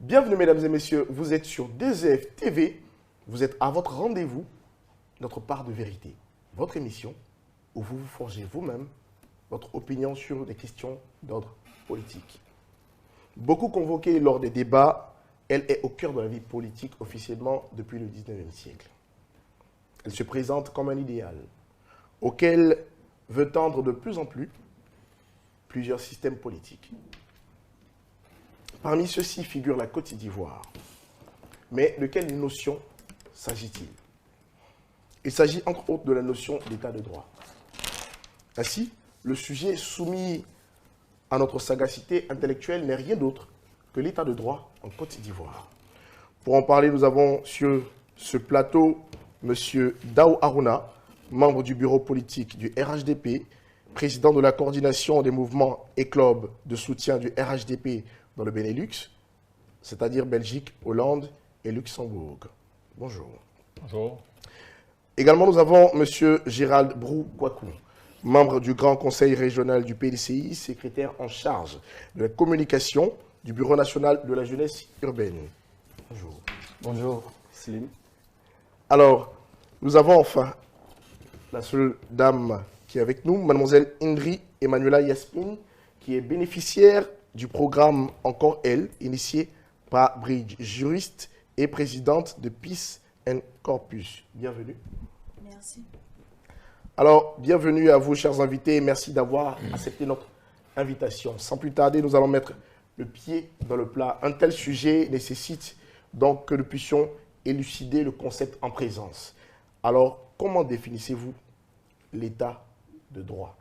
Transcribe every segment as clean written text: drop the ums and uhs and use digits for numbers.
Bienvenue mesdames et messieurs, vous êtes sur 2F TV, vous êtes à votre rendez-vous, notre part de vérité, votre émission où vous vous forgez vous-même votre opinion sur des questions d'ordre politique. Beaucoup convoquée lors des débats, elle est au cœur de la vie politique officiellement depuis le 19e siècle. Elle se présente comme un idéal auquel veut tendre de plus en plus plusieurs systèmes politiques. Parmi ceux-ci figure la Côte d'Ivoire. Mais de quelle notion s'agit-il? Il s'agit entre autres de la notion d'état de droit. Ainsi, le sujet soumis à notre sagacité intellectuelle n'est rien d'autre que l'état de droit en Côte d'Ivoire. Pour en parler, nous avons sur ce plateau M. Dao Aruna, membre du bureau politique du RHDP, président de la coordination des mouvements et clubs de soutien du RHDP dans le Benelux, c'est-à-dire Belgique, Hollande et Luxembourg. Bonjour. Bonjour. Également, nous avons M. Gérald Brou-Kwaku, membre du Grand Conseil régional du PDCI, secrétaire en charge de la communication du Bureau national de la jeunesse urbaine. Bonjour. Bonjour, Slim. Alors, nous avons enfin la seule dame qui est avec nous, mademoiselle Indri Emmanuela Yasmine, qui est bénéficiaire du programme Encore Elle, initié par Bridge, juriste et présidente de Peace and Corpus. Bienvenue. Merci. Alors, bienvenue à vous, chers invités, et merci d'avoir accepté notre invitation. Sans plus tarder, nous allons mettre le pied dans le plat. Un tel sujet nécessite donc que nous puissions élucider le concept en présence. Alors, comment définissez-vous l'état de droit?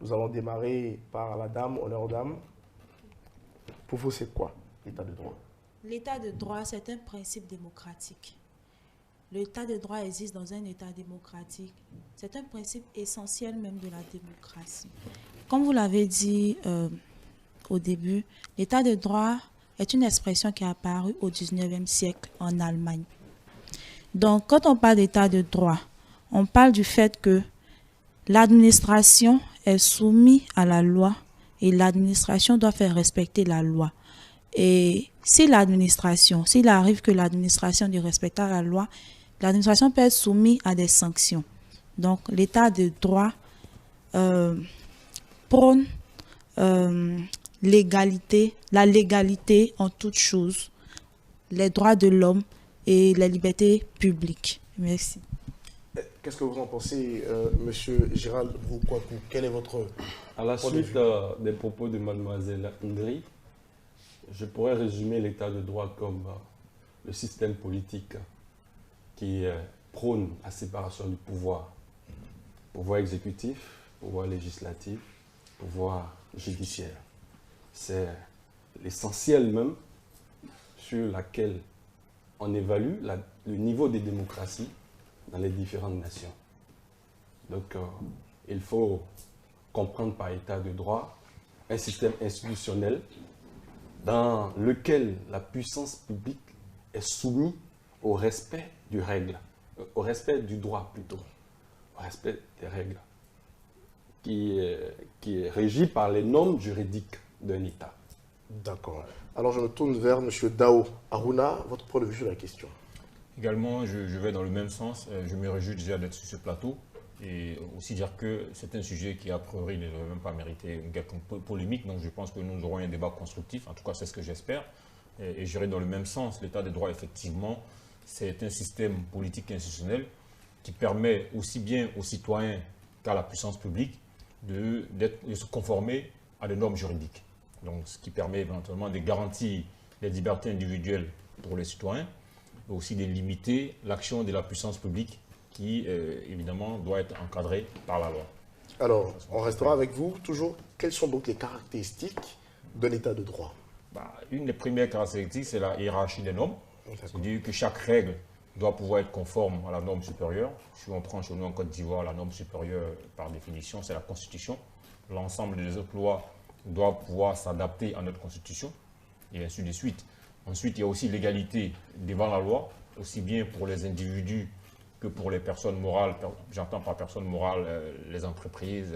Nous allons démarrer par la dame, honneur aux dames. Pour vous, c'est quoi l'état de droit? L'état de droit, c'est un principe démocratique. L'état de droit existe dans un état démocratique. C'est un principe essentiel même de la démocratie. Comme vous l'avez dit au début, l'état de droit est une expression qui est apparue au 19e siècle en Allemagne. Donc, quand on parle d'état de droit, on parle du fait que l'administration est soumise à la loi et l'administration doit faire respecter la loi. Et si l'administration, s'il arrive que l'administration ne respecte pas la loi, l'administration peut être soumise à des sanctions. Donc, l'état de droit prône la légalité en toutes choses, les droits de l'homme et les libertés publiques. Merci. Qu'est-ce que vous en pensez, monsieur Gérald Brou-Kwaku? Quel est votre À la suite des propos de mademoiselle Indri, je pourrais résumer l'état de droit comme le système politique qui prône la séparation du pouvoir. Pouvoir exécutif, pouvoir législatif, pouvoir judiciaire. C'est l'essentiel même sur laquelle on évalue le niveau des démocraties dans les différentes nations. Donc, il faut comprendre par état de droit un système institutionnel dans lequel la puissance publique est soumise au respect du règle, au respect du droit plutôt, au respect des règles, qui est régi par les normes juridiques d'un État. D'accord. Alors je me tourne vers M. Dao Aruna, votre point de vue sur la question. Également, je vais dans le même sens. Je me réjouis déjà d'être sur ce plateau et aussi dire que c'est un sujet qui, a priori, ne devrait même pas mériter une quelconque polémique. Donc je pense que nous aurons un débat constructif. En tout cas, c'est ce que j'espère. Et j'irai dans le même sens. L'état de droit, effectivement, c'est un système politique institutionnel qui permet aussi bien aux citoyens qu'à la puissance publique de se conformer à des normes juridiques. Donc, ce qui permet éventuellement de garantir les libertés individuelles pour les citoyens, mais aussi de limiter l'action de la puissance publique qui, évidemment, doit être encadrée par la loi. Alors, on restera avec vous toujours. Quelles sont donc les caractéristiques de l'état de droit? Une des premières caractéristiques, c'est la hiérarchie des normes. C'est-à-dire que chaque règle doit pouvoir être conforme à la norme supérieure. Si on prend chez nous en Côte d'Ivoire, la norme supérieure, par définition, c'est la Constitution. L'ensemble des autres lois doit pouvoir s'adapter à notre constitution, et ainsi de suite. Ensuite, il y a aussi l'égalité devant la loi, aussi bien pour les individus que pour les personnes morales. J'entends par personnes morales les entreprises,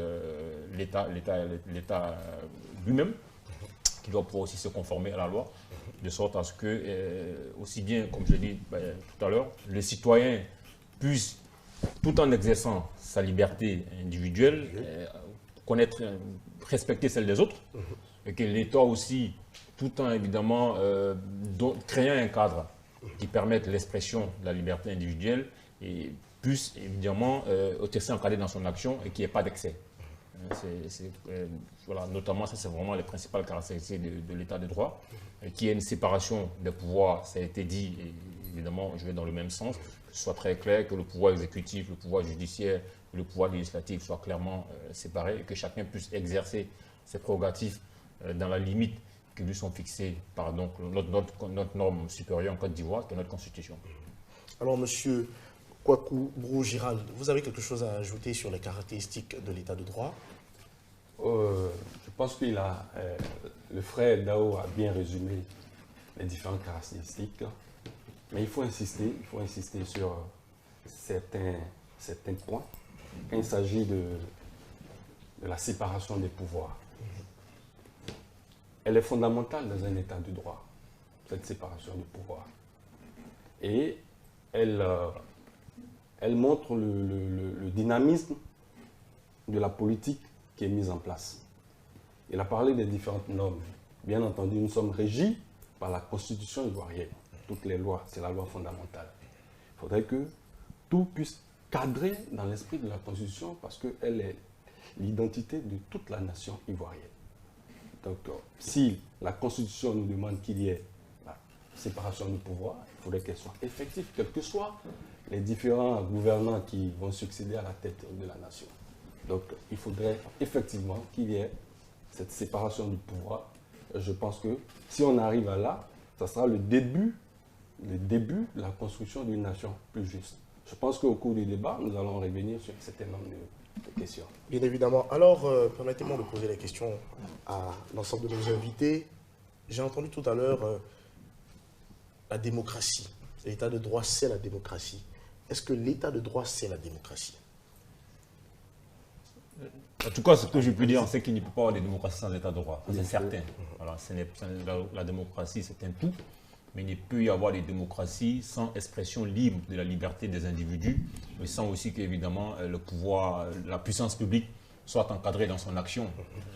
l'État lui-même, qui doit pouvoir aussi se conformer à la loi, de sorte à ce que, aussi bien, comme je l'ai dit tout à l'heure, les citoyens puissent, tout en exerçant sa liberté individuelle, connaître, respecter celle des autres, et que l'État aussi, tout en évidemment créant un cadre qui permette l'expression de la liberté individuelle et puisse évidemment être encadré dans son action et qu'il n'y ait pas d'excès. Voilà, notamment, ça c'est vraiment les principales caractéristiques de l'état de droit, qu'il y ait une séparation des pouvoirs, ça a été dit, et évidemment je vais dans le même sens, que ce soit très clair, que le pouvoir exécutif, le pouvoir judiciaire, le pouvoir législatif soient clairement séparés et que chacun puisse exercer ses prérogatives dans la limite qui lui sont fixées par donc, notre norme supérieure en Côte d'Ivoire, qui est notre constitution. Alors, monsieur Kwaku Brou-Girald, vous avez quelque chose à ajouter sur les caractéristiques de l'état de droit? Je pense que le frère Dao a bien résumé les différentes caractéristiques, mais il faut insister sur certains points. Quand il s'agit de la séparation des pouvoirs, elle est fondamentale dans un état de droit, cette séparation du pouvoir. Et elle montre le dynamisme de la politique qui est mise en place. Il a parlé des différentes normes. Bien entendu, nous sommes régis par la Constitution ivoirienne. Toutes les lois, c'est la loi fondamentale. Il faudrait que tout puisse cadrer dans l'esprit de la Constitution parce qu'elle est l'identité de toute la nation ivoirienne. Donc, si la Constitution nous demande qu'il y ait la séparation du pouvoir, il faudrait qu'elle soit effective, quels que soient les différents gouvernants qui vont succéder à la tête de la nation. Donc, il faudrait effectivement qu'il y ait cette séparation du pouvoir. Je pense que si on arrive à là, ça sera le début de la construction d'une nation plus juste. Je pense qu'au cours du débat, nous allons revenir sur un certain nombre de questions. Bien évidemment. Alors, permettez-moi de poser la question à l'ensemble de nos invités. J'ai entendu tout à l'heure la démocratie. L'état de droit, c'est la démocratie. Est-ce que l'état de droit, c'est la démocratie? En tout cas, ce que je peux dire, c'est qu'il ne peut pas y avoir de démocratie sans état de droit. C'est certain. Voilà, la démocratie, c'est un tout. Mais il ne peut y avoir de démocratie sans expression libre de la liberté des individus, mais sans aussi qu'évidemment le pouvoir, la puissance publique soit encadrée dans son action.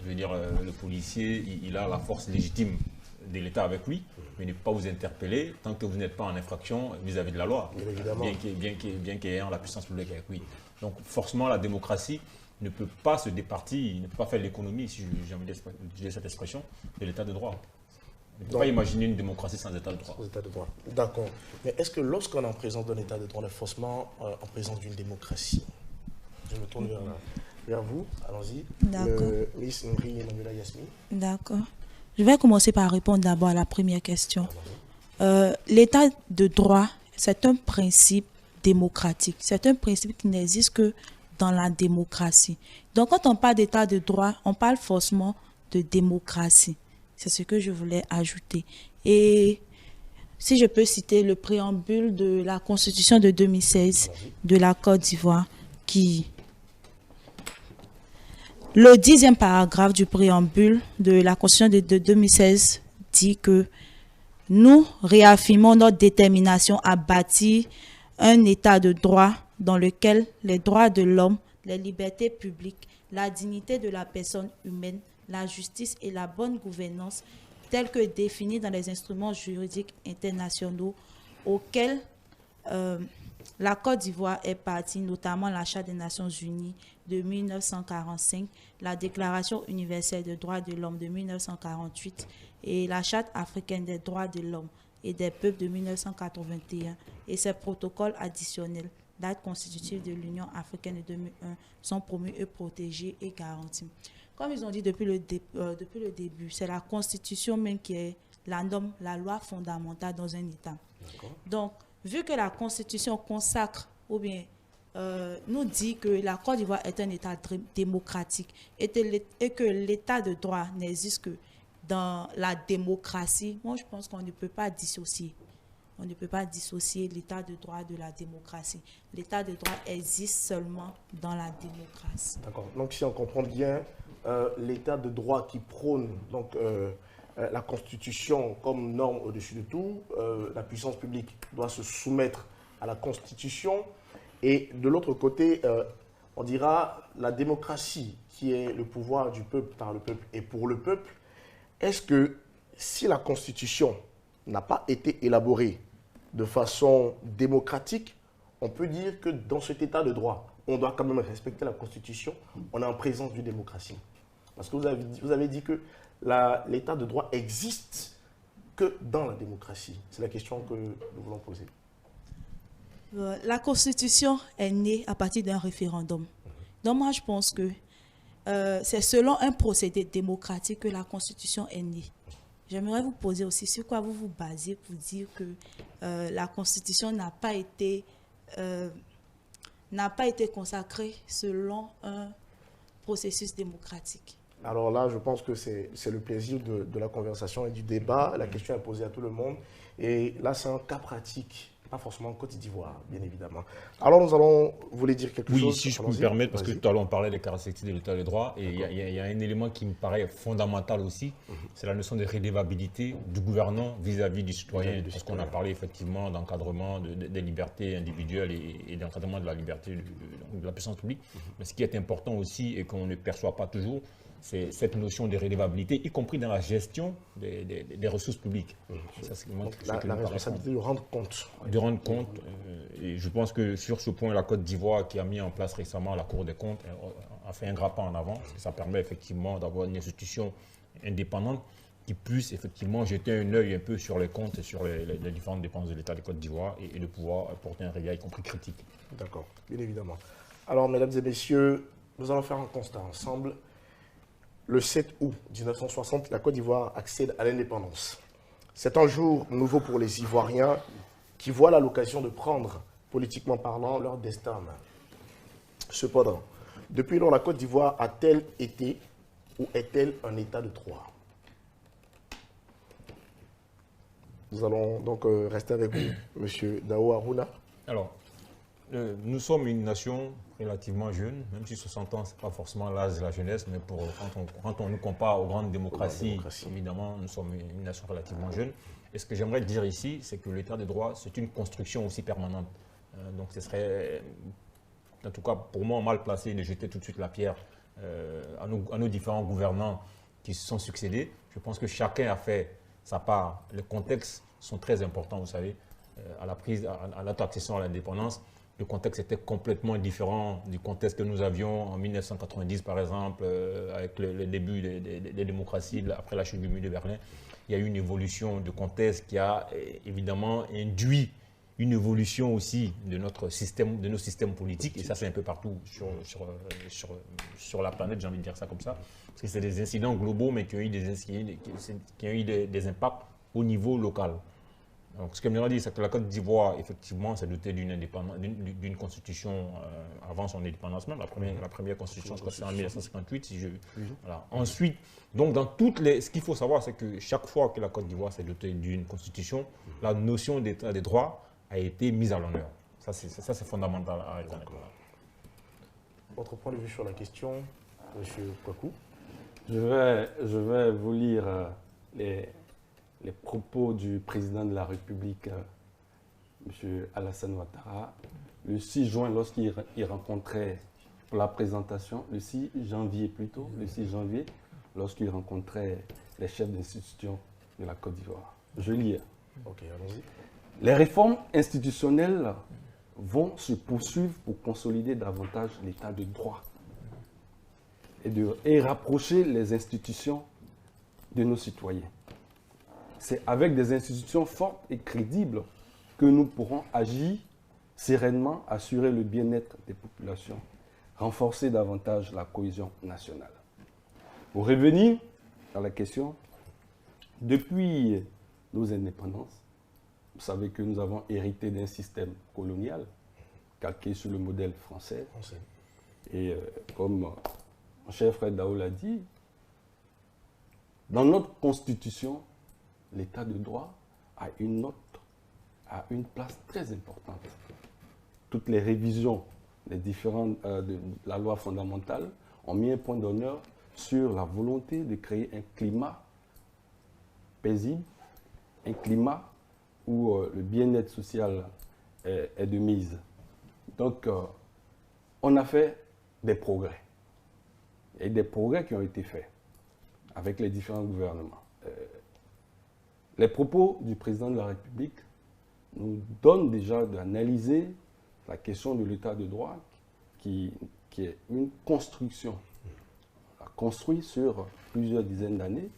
Je veux dire, le policier, il a la force légitime de l'État avec lui, mais il ne peut pas vous interpeller tant que vous n'êtes pas en infraction vis-à-vis de la loi, bien qu'ayant la puissance publique avec lui. Donc forcément, la démocratie ne peut pas se départir, ne peut pas faire l'économie, si j'ai envie d'utiliser cette expression, de l'état de droit. On ne peut pas imaginer une démocratie sans état de droit. Sans état de droit. D'accord. Mais est-ce que lorsqu'on est en présence d'un état de droit, on est forcément en présence d'une démocratie? Je me tourne vers vous. Allons-y. D'accord. Miss Nri Emmanuela Yasmine. D'accord. Je vais commencer par répondre d'abord à la première question. L'état de droit, c'est un principe démocratique. C'est un principe qui n'existe que dans la démocratie. Donc, quand on parle d'état de droit, on parle forcément de démocratie. C'est ce que je voulais ajouter. Et si je peux citer le préambule de la Constitution de 2016 de la Côte d'Ivoire, qui... Le 10e paragraphe du préambule de la Constitution de 2016 dit que nous réaffirmons notre détermination à bâtir un état de droit dans lequel les droits de l'homme, les libertés publiques, la dignité de la personne humaine, la justice et la bonne gouvernance, telles que définies dans les instruments juridiques internationaux auxquels la Côte d'Ivoire est partie, notamment la Charte des Nations Unies de 1945, la Déclaration universelle des droits de l'homme de 1948 et la Charte africaine des droits de l'homme et des peuples de 1981 et ses protocoles additionnels, date constitutive de l'Union africaine de 2001, sont promus et protégés et garantis. Comme ils ont dit depuis le début, c'est la Constitution même qui est la norme, la loi fondamentale dans un État. Donc, vu que la Constitution consacre ou bien nous dit que la Côte d'Ivoire est un État démocratique et que l'État de droit n'existe que dans la démocratie, moi je pense qu'on ne peut pas dissocier. On ne peut pas dissocier l'État de droit de la démocratie. L'État de droit existe seulement dans la démocratie. D'accord. Donc si on comprend bien, l'État de droit qui prône donc, la Constitution comme norme au-dessus de tout, la puissance publique doit se soumettre à la Constitution. Et de l'autre côté, on dira la démocratie qui est le pouvoir du peuple par le peuple et pour le peuple. Est-ce que si la Constitution n'a pas été élaborée de façon démocratique, on peut dire que dans cet état de droit, on doit quand même respecter la Constitution, on est en présence d'une démocratie. Parce que vous avez dit que l'état de droit existe que dans la démocratie. C'est la question que nous voulons poser. La Constitution est née à partir d'un référendum. Donc moi, je pense que c'est selon un procédé démocratique que la Constitution est née. J'aimerais vous poser aussi sur quoi vous vous basez pour dire que la Constitution n'a pas été consacrée selon un processus démocratique. Alors là, je pense que c'est le plaisir de la conversation et du débat. La question est posée à tout le monde. Et là, c'est un cas pratique. Pas forcément en Côte d'Ivoire, bien évidemment. Alors, nous allons vous dire quelque chose. Oui, si je peux me permettre, parce que tout à l'heure, on parlait des caractéristiques de l'État de droit, et il y a un élément qui me paraît fondamental aussi, c'est la notion de redevabilité du gouvernant vis-à-vis du citoyen, parce qu'on a parlé effectivement d'encadrement des libertés individuelles et d'encadrement de la liberté de la puissance publique. Mais ce qui est important aussi, et qu'on ne perçoit pas toujours, c'est cette notion de redevabilité, y compris dans la gestion des ressources publiques. Ça, la responsabilité de rendre compte. De rendre compte. Et je pense que sur ce point, la Côte d'Ivoire, qui a mis en place récemment la Cour des comptes, a fait un grand pas en avant. Parce que ça permet effectivement d'avoir une institution indépendante qui puisse effectivement jeter un œil un peu sur les comptes et sur les différentes dépenses de l'État de Côte d'Ivoire et de pouvoir porter un regard, y compris critique. D'accord, bien évidemment. Alors, mesdames et messieurs, nous allons faire un constat ensemble. Le 7 août 1960, la Côte d'Ivoire accède à l'indépendance. C'est un jour nouveau pour les Ivoiriens qui voient l'occasion de prendre, politiquement parlant, leur destin en main. Cependant, depuis lors, la Côte d'Ivoire a-t-elle été ou est-elle un état de droit? Nous allons donc rester avec vous, M. Dao Aruna. Alors, nous sommes une nation relativement jeune, même si 60 ans, ce n'est pas forcément l'âge de la jeunesse, mais quand on nous compare aux grandes démocraties, évidemment, nous sommes une nation relativement jeune. Et ce que j'aimerais dire ici, c'est que l'état de droit, c'est une construction aussi permanente. Donc ce serait, en tout cas pour moi, mal placé de jeter tout de suite la pierre à nos différents gouvernants qui se sont succédés. Je pense que chacun a fait sa part. Les contextes sont très importants, vous savez, à notre accession à l'indépendance. Le contexte était complètement différent du contexte que nous avions en 1990, par exemple, avec le début des démocraties, après la chute du mur de Berlin. Il y a eu une évolution de contexte qui a évidemment induit une évolution aussi de nos systèmes politiques. Et ça, c'est un peu partout sur la planète, j'ai envie de dire ça comme ça. Parce que c'est des incidents globaux, mais qui ont eu des impacts au niveau local. Donc, ce que je dit, c'est que la Côte d'Ivoire, effectivement, s'est dotée d'une constitution avant son indépendance même. La première constitution, je crois que c'est en 1958. Voilà. Ensuite, donc, ce qu'il faut savoir, c'est que chaque fois que la Côte d'Ivoire s'est dotée d'une constitution, la notion d'état des droits a été mise à l'honneur. Ça, c'est fondamental à reconnaître. Votre point de vue sur la question, M. Kwaku? Je vais vous lire les propos du président de la République, M. Alassane Ouattara, le 6 juin, lorsqu'il rencontrait, pour la présentation, le 6 janvier, lorsqu'il rencontrait les chefs d'institution de la Côte d'Ivoire. Je lis. Ok, allons-y. Les réformes institutionnelles vont se poursuivre pour consolider davantage l'état de droit et rapprocher les institutions de nos citoyens. C'est avec des institutions fortes et crédibles que nous pourrons agir sereinement, assurer le bien-être des populations, renforcer davantage la cohésion nationale. Pour revenir à la question, depuis nos indépendances, vous savez que nous avons hérité d'un système colonial calqué sur le modèle français. Et comme mon cher frère Dao l'a dit, dans notre constitution, l'état de droit a une place très importante. Toutes les révisions des différentes, de la loi fondamentale ont mis un point d'honneur sur la volonté de créer un climat paisible, un climat où le bien-être social est de mise. Donc, on a fait des progrès. Il y a des progrès qui ont été faits avec les différents gouvernements. Les propos du président de la République nous donnent déjà d'analyser la question de l'état de droit qui est une construction. On l'a construit sur plusieurs dizaines d'années.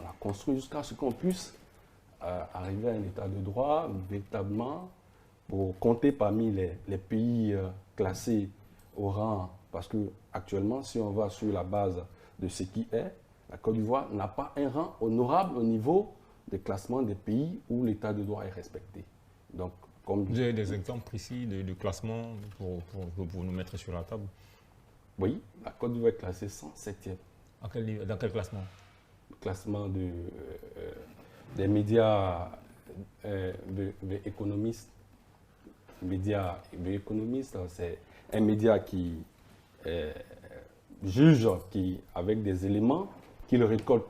On l'a construit jusqu'à ce qu'on puisse arriver à un état de droit véritablement pour compter parmi les pays classés au rang. Parce que actuellement, si on va sur la base de ce qui est, la Côte d'Ivoire n'a pas un rang honorable au niveau des classements des pays où l'état de droit est respecté. Donc, comme vous avez des exemples précis de classement pour nous mettre sur la table? Oui, la Côte d'Ivoire est classée 107e. Dans quel classement? Le classement des médias économistes. Médias économistes, c'est un média qui juge avec des éléments qu'il récolte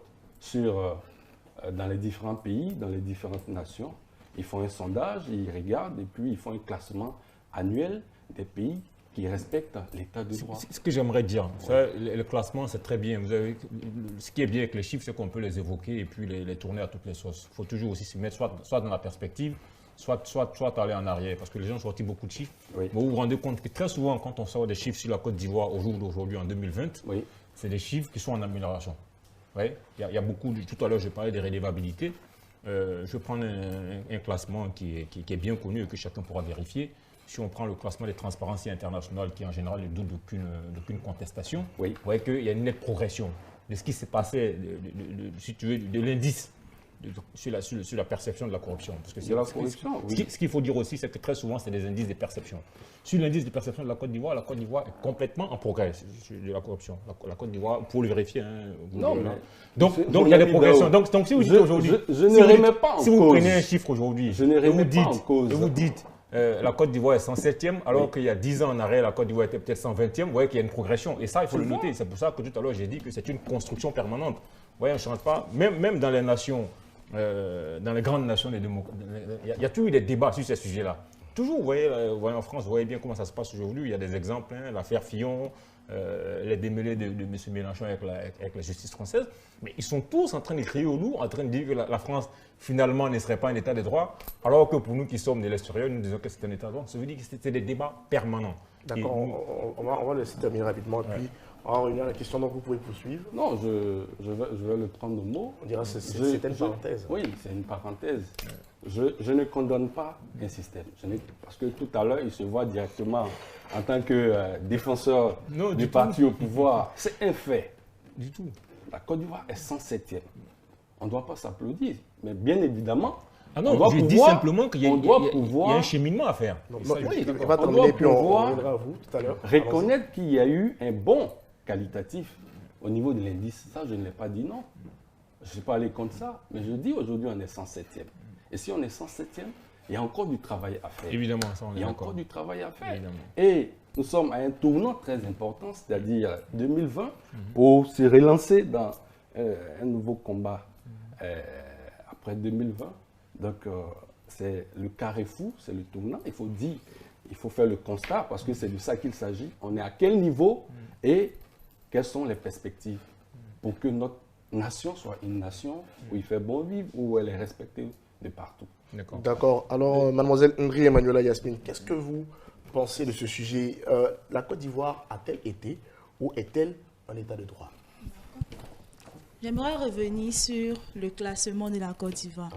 dans les différents pays, dans les différentes nations. Ils font un sondage, ils regardent et puis ils font un classement annuel des pays qui respectent l'état de droit. C'est ce que j'aimerais dire. Ouais. Le classement, c'est très bien. Ce qui est bien avec les chiffres, c'est qu'on peut les évoquer et puis les tourner à toutes les sauces. Il faut toujours aussi se mettre soit dans la perspective, soit aller en arrière, parce que les gens ont sorti beaucoup de chiffres. Oui. Mais vous vous rendez compte que très souvent, quand on sort des chiffres sur la Côte d'Ivoire au jour d'aujourd'hui, en 2020, oui, c'est des chiffres qui sont en amélioration. Il y a beaucoup, tout à l'heure, je parlais des redevabilités. Je prends un classement qui est bien connu et que chacun pourra vérifier. Si on prend le classement des transparencies internationales, qui en général ne doute d'aucune contestation, oui, vous voyez qu'il y a une nette progression de ce qui s'est passé, si tu veux, de l'indice sur la perception de la corruption. Parce que ce qu'il faut dire aussi, c'est que très souvent, c'est des indices de perception. Sur l'indice de perception de la Côte d'Ivoire est complètement en progrès de la corruption. La Côte d'Ivoire, pour le vérifier, donc il y a des progressions. Donc si vous dites aujourd'hui, si vous prenez un chiffre aujourd'hui, et vous dites la Côte d'Ivoire est 107e, alors qu'il y a 10 ans en arrière, la Côte d'Ivoire était peut-être 120e, vous voyez qu'il y a une progression. Et ça, il faut le noter. C'est pour ça que tout à l'heure, j'ai dit que c'est une construction permanente. Vous voyez, on ne change pas. Même dans les nations, dans les grandes nations, il y a toujours eu des débats sur ces sujets-là. Toujours, vous voyez en France, vous voyez bien comment ça se passe aujourd'hui. Il y a des exemples, l'affaire Fillon, les démêlés de M. Mélenchon avec la justice française. Mais ils sont tous en train de crier au loup, en train de dire que la France, finalement, ne serait pas un état de droit, alors que pour nous qui sommes de l'extérieur, nous disons que c'est un état de droit. Ça veut dire que c'était des débats permanents. D'accord, on va laisser terminer rapidement, puis on va revenir à la question, donc vous pouvez poursuivre. Non, je vais le prendre au mot. On dira que c'était une parenthèse. Oui, c'est une parenthèse. Je ne condamne pas un système, parce que tout à l'heure, il se voit directement en tant que défenseur du parti au pouvoir. C'est un fait. Du tout. La Côte d'Ivoire est 107e. On ne doit pas s'applaudir, mais bien évidemment, on doit dis simplement qu'il y a un cheminement à faire. On va terminer, puis on reviendra à vous tout à l'heure. Reconnaître qu'il y a eu un bond qualitatif au niveau de l'indice, ça je ne l'ai pas dit non. Je ne suis pas allé contre ça, mais je dis aujourd'hui on est 107e. Et si on est 107e, il y a encore du travail à faire. Évidemment, ça on est d'accord. Il y a encore du travail à faire. Évidemment. Et nous sommes à un tournant très important, c'est-à-dire 2020, pour se relancer dans un nouveau combat après 2020. Donc, c'est le carrefour, c'est le tournant. Il faut faire le constat parce que c'est de ça qu'il s'agit. On est à quel niveau et quelles sont les perspectives pour que notre nation soit une nation où il fait bon vivre, où elle est respectée de partout. D'accord. Alors, mademoiselle Ndri Emmanuela Yasmine, qu'est-ce que vous pensez de ce sujet? La Côte d'Ivoire a-t-elle été ou est-elle en état de droit? J'aimerais revenir sur le classement de la Côte d'Ivoire.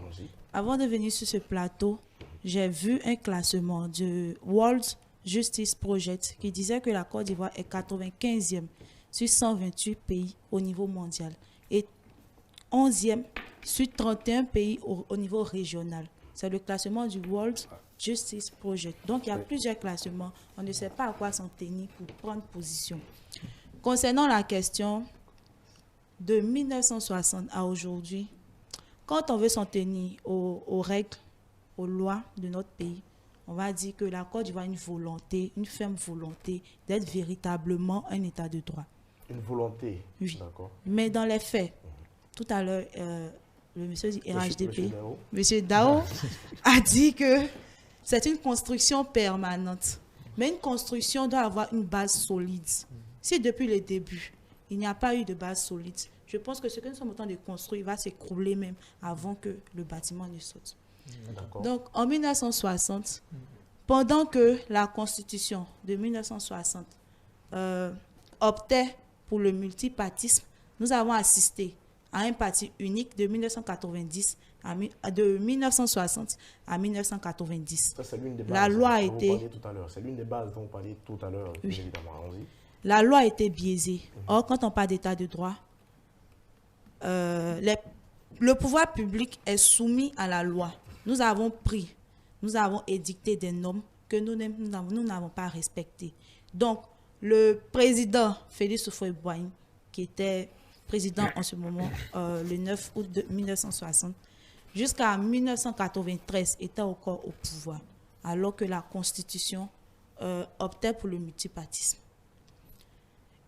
Avant de venir sur ce plateau, j'ai vu un classement du World Justice Project qui disait que la Côte d'Ivoire est 95e sur 128 pays au niveau mondial et 11e sur 31 pays au niveau régional. c'est le classement du World Justice Project. Donc, il y a plusieurs classements. On ne sait pas à quoi s'en tenir pour prendre position. Concernant la question de 1960 à aujourd'hui, quand on veut s'en tenir aux règles, aux lois de notre pays, on va dire que la Côte d'Ivoire a une volonté, une ferme volonté d'être véritablement un État de droit. Une volonté. Oui. D'accord. Mais dans les faits, tout à l'heure, le monsieur du RHDP, monsieur Dao. Dao, a dit que c'est une construction permanente. Mais une construction doit avoir une base solide. Si depuis le début, il n'y a pas eu de base solide, je pense que ce que nous sommes en train de construire va s'écrouler même avant que le bâtiment ne saute. Donc, en 1960, pendant que la Constitution de 1960 optait pour le multipartisme, nous avons assisté à un parti unique de 1990 de 1960 à 1990. Ça, c'est l'une des bases la loi a dont été... vous parliez tout à l'heure. C'est l'une des bases dont vous parliez tout à l'heure, oui. Évidemment. Allons-y. La loi a été biaisée. Or, quand on parle d'état de droit, le pouvoir public est soumis à la loi. Nous avons édicté des normes que nous n'avons pas respectées. Donc, le président Félix Houphouët-Boigny, qui était président en ce moment, le 9 août 1960, jusqu'à 1993, était encore au pouvoir, alors que la Constitution optait pour le multipartisme.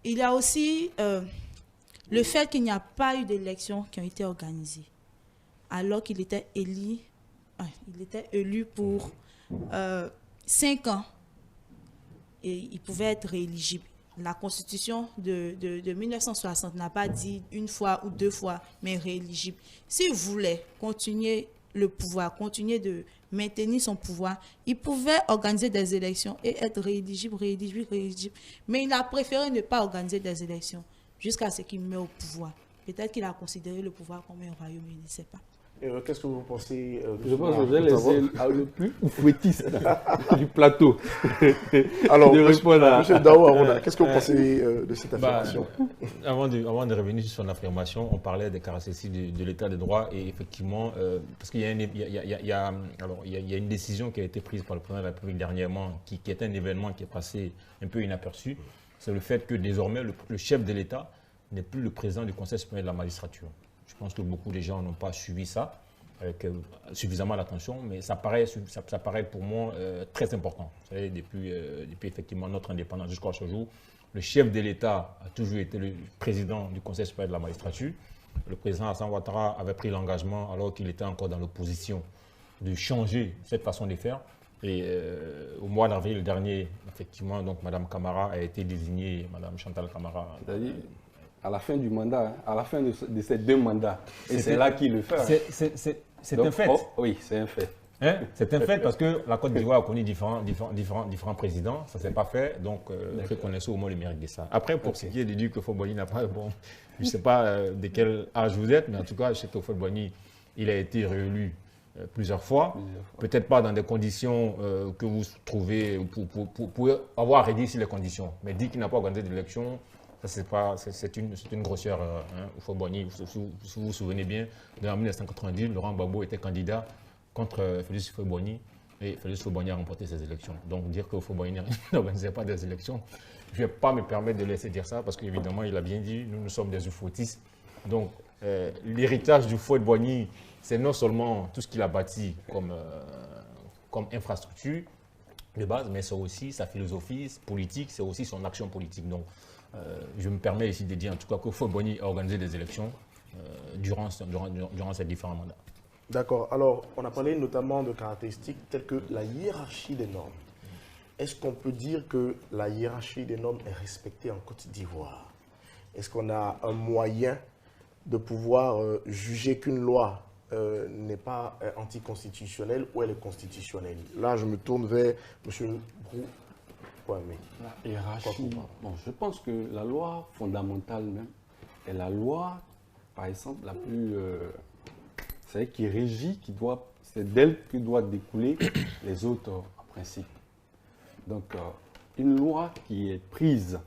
Il y a aussi le fait qu'il n'y a pas eu d'élections qui ont été organisées, alors qu'il était élu pour 5 ans et il pouvait être rééligible. La Constitution de 1960 n'a pas dit une fois ou 2 fois, mais rééligible. S'il voulait continuer le pouvoir, continuer de maintenir son pouvoir, il pouvait organiser des élections et être rééligible. Mais il a préféré ne pas organiser des élections jusqu'à ce qu'il meure au pouvoir. Peut-être qu'il a considéré le pouvoir comme un royaume, je ne sais pas. Qu'est-ce que vous pensez Je pense que je vais laisser le plus fouettiste du plateau. Alors, M. Dao Arona, qu'est-ce que vous pensez de cette affirmation? Avant de revenir sur son affirmation, on parlait des caractéristiques de l'état de droit et effectivement, parce qu'il y a une décision qui a été prise par le président de la République dernièrement, qui est un événement qui est passé un peu inaperçu, c'est le fait que désormais le chef de l'État n'est plus le président du Conseil supérieur de la magistrature. Je pense que beaucoup de gens n'ont pas suivi ça avec suffisamment d'attention, mais ça paraît pour moi très important. Vous savez, depuis effectivement notre indépendance jusqu'à ce jour, le chef de l'État a toujours été le président du Conseil supérieur de la magistrature. Le président Alassane Ouattara avait pris l'engagement, alors qu'il était encore dans l'opposition, de changer cette façon de faire. Et au mois d'avril dernier, effectivement, donc Mme Camara a été désignée, Mme Chantal Camara. C'est-à-dire à la fin du mandat, à la fin de ces 2 mandats, et c'est là qu'il le fait. C'est un fait. Oui, c'est un fait. Hein? C'est un fait parce que la Côte d'Ivoire a connu différents présidents, ça ne s'est pas fait, donc reconnaissons au moins le mérite de ça. Après, pour ce qui est de dire que Houphouët-Boigny n'a pas, bon, je ne sais pas de quel âge vous êtes, mais en tout cas, chez Houphouët-Boigny, il a été réélu plusieurs fois, peut-être pas dans des conditions que vous trouvez, pour avoir rédigé les conditions, mais dit qu'il n'a pas organisé d'élection, c'est une grossière. Houphouët-Boigny, si vous vous souvenez bien, en 1990, Laurent Gbagbo était candidat contre Félix Houphouët-Boigny et Félix Houphouët-Boigny a remporté ces élections. Donc dire que Houphouët-Boigny n'organisait pas des élections, je ne vais pas me permettre de laisser dire ça parce qu'évidemment, il a bien dit, nous sommes des oufouettistes. Donc l'héritage du Houphouët-Boigny, c'est non seulement tout ce qu'il a bâti comme infrastructure de base, mais c'est aussi sa philosophie politique, c'est aussi son action politique. Donc, je me permets ici de dire en tout cas que Houphouët-Boigny a organisé des élections durant ces différents mandats. D'accord. Alors, on a parlé notamment de caractéristiques telles que la hiérarchie des normes. Est-ce qu'on peut dire que la hiérarchie des normes est respectée en Côte d'Ivoire? Est-ce qu'on a un moyen de pouvoir juger qu'une loi n'est pas anticonstitutionnelle ou elle est constitutionnelle? Là, je me tourne vers M. Brou. La hiérarchie. Bon, je pense que la loi fondamentale même est la loi, par exemple, la plus, c'est qui régit, c'est d'elle que doivent découler les autres principes. Donc, une loi qui est prise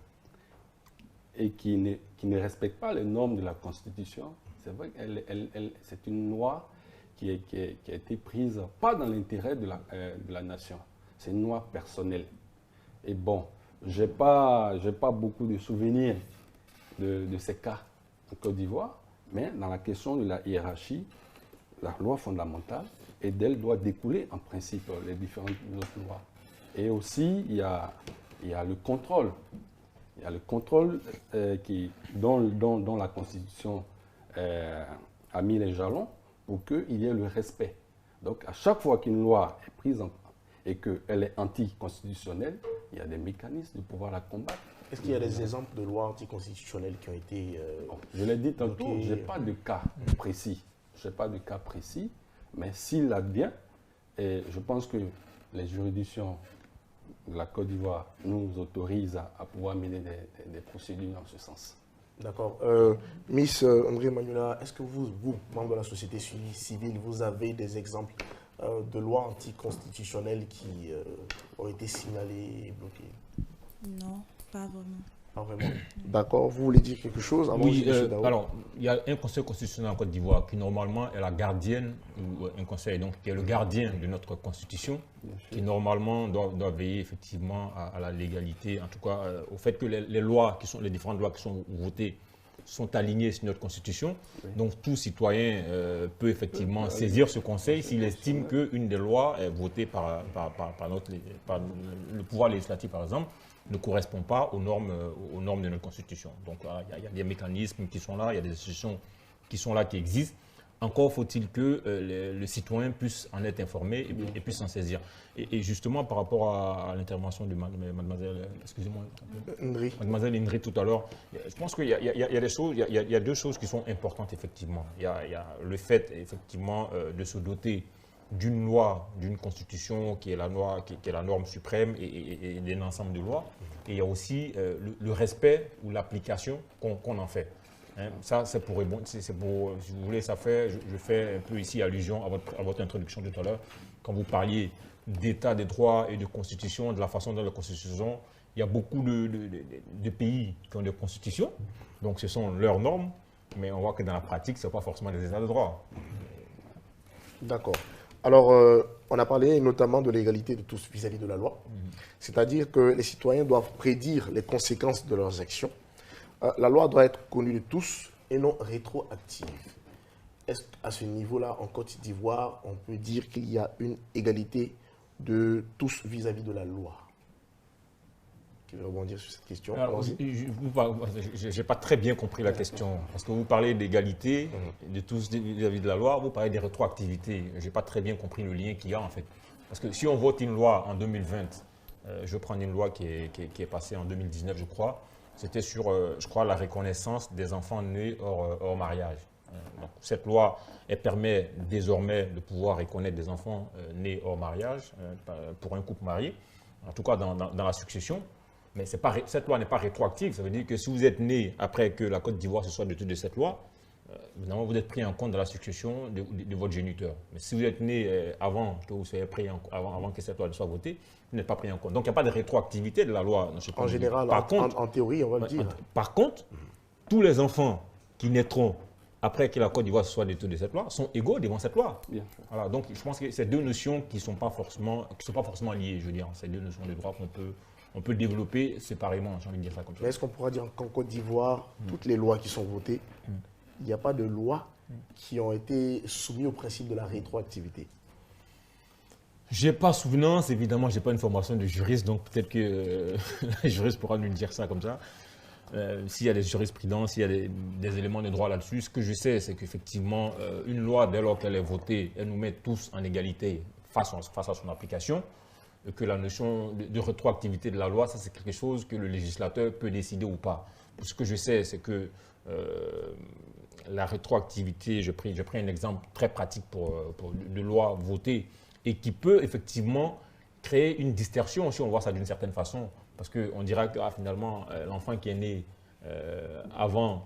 et qui ne respecte pas les normes de la Constitution, c'est vrai qu'elle c'est une loi qui a été prise, pas dans l'intérêt de la nation. C'est une loi personnelle. Et bon, je n'ai pas beaucoup de souvenirs de ces cas en Côte d'Ivoire, mais dans la question de la hiérarchie, la loi fondamentale, et d'elle doit découler en principe les différentes autres lois. Et aussi, il y a le contrôle. Il y a le contrôle dont la Constitution a mis les jalons pour qu'il y ait le respect. Donc, à chaque fois qu'une loi est prise et qu'elle est anticonstitutionnelle, il y a des mécanismes de pouvoir la combattre. Est-ce qu'il y a des exemples de lois anticonstitutionnelles qui ont été... Je l'ai dit tantôt, je n'ai pas de cas précis. Je n'ai pas de cas précis, mais s'il advient, et je pense que les juridictions de la Côte d'Ivoire nous autorisent à pouvoir mener des procédures dans ce sens. D'accord. Miss André Manuela, est-ce que vous, membre de la société civile, vous avez des exemples de lois anticonstitutionnelles qui ont été signalées et bloquées? Non, pas vraiment. Pas vraiment. D'accord. Vous voulez dire quelque chose avant? Oui, alors, il y a un conseil constitutionnel en Côte d'Ivoire qui, normalement, est la gardienne, ou un conseil, donc, qui est le gardien de notre constitution, qui, normalement, doit veiller, effectivement, à la légalité, en tout cas, au fait que les lois, les différentes lois qui sont votées, sont alignées sur notre constitution. Oui. Donc, tout citoyen peut, effectivement, saisir ce conseil s'il estime qu'une des lois votée par le pouvoir législatif, par exemple, ne correspond pas aux normes de notre Constitution. Donc, il y a des mécanismes qui sont là, il y a des institutions qui sont là, qui existent. Encore faut-il que le citoyen puisse en être informé et puisse s'en saisir. Et justement, par rapport à l'intervention de mademoiselle, excusez-moi, mademoiselle Indri tout à l'heure, je pense qu'il y a des choses, il y a deux choses qui sont importantes, effectivement. Il y a le fait, effectivement, de se doter d'une loi, d'une constitution qui est la loi, qui est la norme suprême et d'un ensemble de lois. Et il y a aussi le respect ou l'application qu'on en fait. Hein, ça, c'est pour, si vous voulez, ça fait, je fais un peu ici allusion à votre introduction tout à l'heure, quand vous parliez d'état des droits et de constitution, de la façon dont la constitution, il y a beaucoup de pays qui ont des constitutions, donc ce sont leurs normes, mais on voit que dans la pratique, ce n'est pas forcément des états de droit. D'accord. Alors, on a parlé notamment de l'égalité de tous vis-à-vis de la loi, c'est-à-dire que les citoyens doivent prédire les conséquences de leurs actions. La loi doit être connue de tous et non rétroactive. Est-ce qu'à ce niveau-là, en Côte d'Ivoire, on peut dire qu'il y a une égalité de tous vis-à-vis de la loi? Qui veut rebondir sur cette question? Je n'ai pas très bien compris la question. Parce que vous parlez d'égalité de tous vis-à-vis de la loi, vous parlez des rétroactivités. Je n'ai pas très bien compris le lien qu'il y a, en fait. Parce que si on vote une loi en 2020, je prends une loi qui est passée en 2019, je crois, c'était sur, je crois, la reconnaissance des enfants nés hors mariage. Donc, cette loi, elle permet désormais de pouvoir reconnaître des enfants nés hors mariage pour un couple marié, en tout cas dans la succession. Mais cette loi n'est pas rétroactive. Ça veut dire que si vous êtes né après que la Côte d'Ivoire se soit dotée de cette loi, évidemment, vous êtes pris en compte dans la succession de votre géniteur. Mais si vous êtes né avant que vous soyez pris avant que cette loi soit votée, vous n'êtes pas pris en compte. Donc, il n'y a pas de rétroactivité de la loi. En général, en théorie, on va le dire. Par contre, tous les enfants qui naîtront après que la Côte d'Ivoire se soit dotée de cette loi sont égaux devant cette loi. Bien sûr. Voilà, donc, je pense que c'est deux notions qui ne sont pas forcément liées, je veux dire. C'est deux notions de droit qu'on peut développer séparément, j'ai envie de dire ça comme ça. Mais est-ce qu'on pourra dire qu'en Côte d'Ivoire, toutes les lois qui sont votées, il n'y a pas de lois qui ont été soumises au principe de la rétroactivité? Je n'ai pas souvenance, évidemment, je n'ai pas une formation de juriste, donc peut-être que le juriste pourra nous dire ça comme ça. S'il y a des jurisprudences, s'il y a des éléments de droit là-dessus, ce que je sais, c'est qu'effectivement, une loi, dès lors qu'elle est votée, elle nous met tous en égalité face à son application. Que la notion de rétroactivité de la loi, ça c'est quelque chose que le législateur peut décider ou pas. Ce que je sais, c'est que la rétroactivité, je prends un exemple très pratique de loi votée et qui peut effectivement créer une distorsion, si on voit ça d'une certaine façon, parce qu'on dira que finalement, l'enfant qui est né avant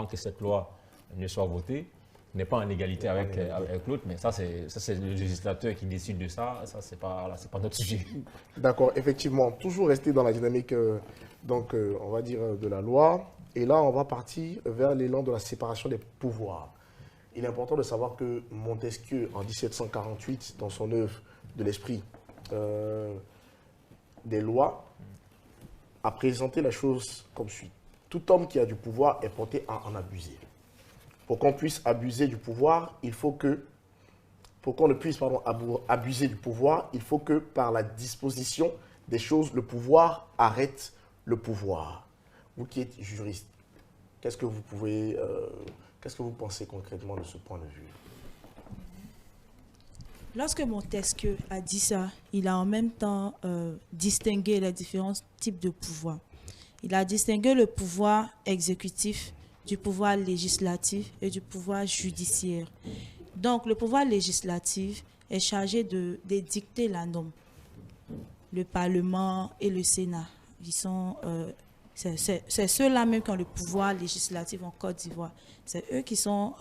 que cette loi ne soit votée, n'est pas en égalité avec l'autre, mais ça c'est le législateur qui décide de ça, c'est pas notre sujet. D'accord, effectivement, toujours rester dans la dynamique, on va dire, de la loi, et là on va partir vers l'élan de la séparation des pouvoirs. il est important de savoir que Montesquieu, en 1748, dans son œuvre de l'esprit des lois, a présenté la chose comme suit. Tout homme qui a du pouvoir est porté à en abuser. Pour qu'on puisse abuser du pouvoir, il faut que, pour qu'on ne puisse abuser du pouvoir, il faut que par la disposition des choses, le pouvoir arrête le pouvoir. Vous qui êtes juriste, qu'est-ce que vous pensez concrètement de ce point de vue? Lorsque Montesquieu a dit ça, il a en même temps distingué les différents types de pouvoirs. Il a distingué le pouvoir exécutif du pouvoir législatif et du pouvoir judiciaire. Donc, le pouvoir législatif est chargé d'édicter la norme. Le Parlement et le Sénat, c'est ceux-là même qui ont le pouvoir législatif en Côte d'Ivoire. C'est eux qui sont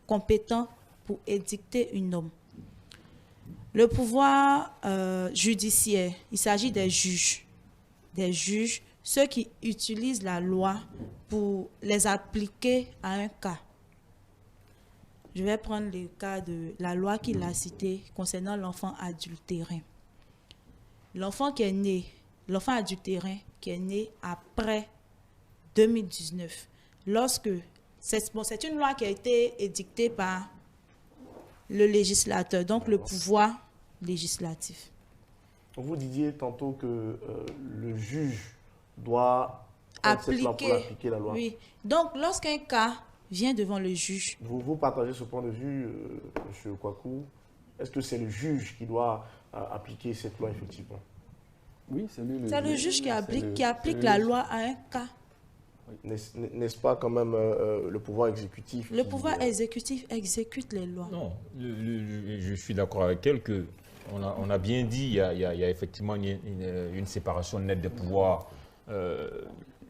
compétents pour édicter une norme. Le pouvoir judiciaire, il s'agit des juges. Des juges, ceux qui utilisent la loi pour les appliquer à un cas. Je vais prendre le cas de la loi qu'il a citée concernant l'enfant adultérin. L'enfant adultérin qui est né après 2019, c'est une loi qui a été édictée par le législateur, donc le pouvoir législatif. Vous disiez tantôt que le juge doit appliquer la loi. Oui. Donc, lorsqu'un cas vient devant le juge... Vous partagez ce point de vue, M. Kwaku. Est-ce que c'est le juge qui doit appliquer cette loi, effectivement? Oui, c'est lui. C'est le juge qui applique la loi à un cas. N'est-ce pas quand même le pouvoir exécutif? Le pouvoir exécutif exécute les lois. Non, je suis d'accord avec elle que on a bien dit, il y a effectivement une séparation nette des pouvoirs.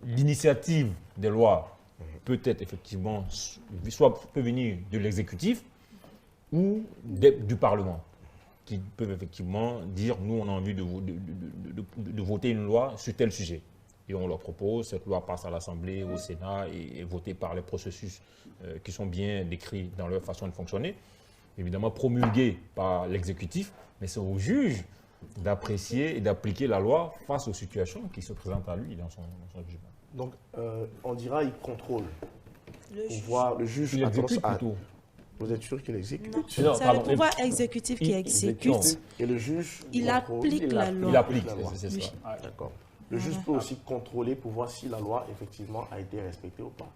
L'initiative des lois peut être effectivement, peut venir de l'exécutif ou du Parlement, qui peuvent effectivement dire, nous on a envie de voter une loi sur tel sujet. Et on leur propose, cette loi passe à l'Assemblée, au Sénat et est votée par les processus qui sont bien décrits dans leur façon de fonctionner. Évidemment promulguée par l'exécutif, mais c'est au juge d'apprécier et d'appliquer la loi face aux situations qui se présentent à lui dans son jugement. Donc, on dira il contrôle. Le juge il exécute plutôt. Vous êtes sûr qu'il exécute? C'est le pouvoir exécutif qui exécute. Et le juge il applique la loi. Il applique, c'est ça. Oui. D'accord. Le juge peut aussi contrôler pour voir si la loi, effectivement, a été respectée ou pas.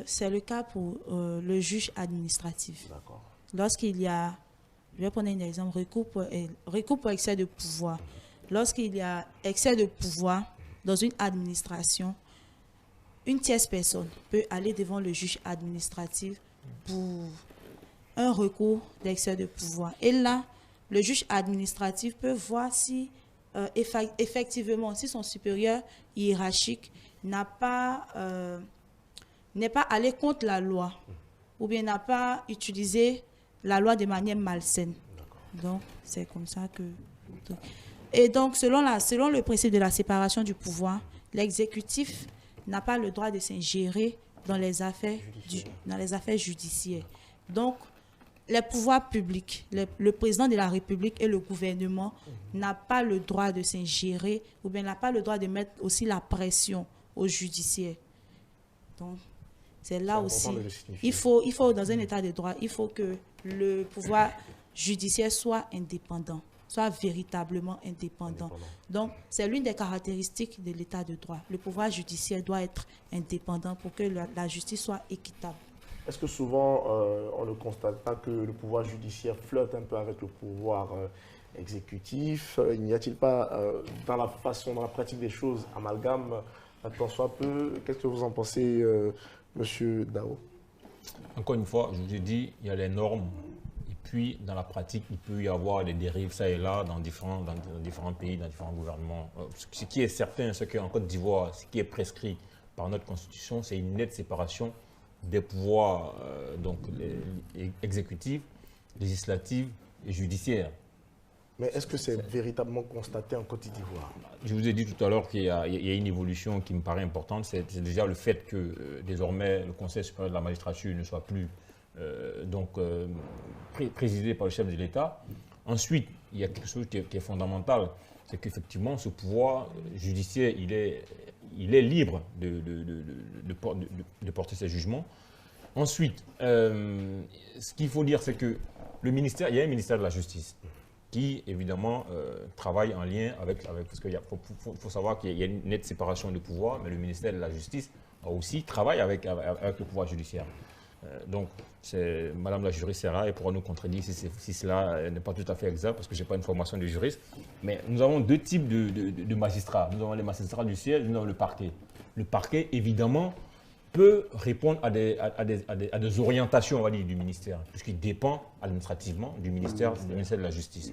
C'est le cas pour le juge administratif. D'accord. Lorsqu'il y a, je vais prendre un exemple, recours pour excès de pouvoir. Lorsqu'il y a excès de pouvoir dans une administration, une tierce personne peut aller devant le juge administratif pour un recours d'excès de pouvoir. Et là, le juge administratif peut voir si effectivement, si son supérieur hiérarchique n'est pas allé contre la loi ou bien n'a pas utilisé la loi de manière malsaine. Donc, c'est comme ça que... Et donc, selon le principe de la séparation du pouvoir, l'exécutif n'a pas le droit de s'ingérer dans les affaires judiciaires. Donc, les pouvoirs publics, le président de la République et le gouvernement n'a pas le droit de s'ingérer ou bien n'a pas le droit de mettre aussi la pression au judiciaire. Donc, c'est là aussi, il faut dans un état de droit, il faut que le pouvoir judiciaire soit indépendant, soit véritablement indépendant. Donc, c'est l'une des caractéristiques de l'état de droit. Le pouvoir judiciaire doit être indépendant pour que la justice soit équitable. Est-ce que souvent, on ne constate pas que le pouvoir judiciaire flotte un peu avec le pouvoir exécutif? N'y a-t-il pas, dans la pratique des choses, amalgame, tant soit peu? Qu'est-ce que vous en pensez, Monsieur Dao? Encore une fois, je vous ai dit, il y a les normes. Et puis, dans la pratique, il peut y avoir des dérives, ça et là, dans différents pays, dans différents gouvernements. Ce qui est certain, ce qu'en Côte d'Ivoire, ce qui est prescrit par notre Constitution, c'est une nette séparation des pouvoirs exécutifs, législatifs et judiciaires. Mais est-ce que c'est véritablement constaté en Côte d'Ivoire? Je vous ai dit tout à l'heure qu'il y a une évolution qui me paraît importante. C'est déjà le fait que désormais le Conseil supérieur de la magistrature ne soit plus présidé par le chef de l'État. Ensuite, il y a quelque chose qui est fondamental, c'est qu'effectivement, ce pouvoir judiciaire, il est libre de porter ses jugements. Ensuite, ce qu'il faut dire, c'est que il y a un ministère de la Justice qui, évidemment, travaille en lien avec parce qu'il faut savoir qu'il y a une nette séparation de pouvoir, mais le ministère de la Justice aussi travaille avec le pouvoir judiciaire. Donc, Madame la juriste Serra, elle pourra nous contredire si cela n'est pas tout à fait exact, parce que je n'ai pas une formation de juriste. Mais nous avons deux types de magistrats. Nous avons les magistrats du siège, nous avons le parquet. Le parquet, évidemment, peut répondre à des orientations, on va dire, du ministère, puisqu'il dépend administrativement du ministère de la Justice.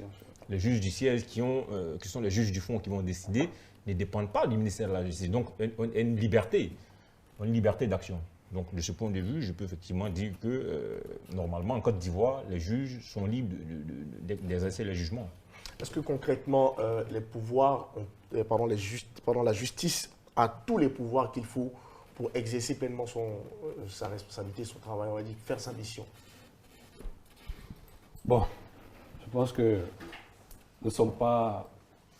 Les juges du siège qui sont les juges du fond qui vont décider ne dépendent pas du ministère de la Justice. Donc, on a une liberté d'action. Donc, de ce point de vue, je peux effectivement dire que, normalement, en Côte d'Ivoire, les juges sont libres d'exercer le jugement. Est-ce que concrètement, la justice a tous les pouvoirs qu'il faut pour exercer pleinement sa responsabilité, son travail, on va dire, faire sa mission? Bon, je pense que nous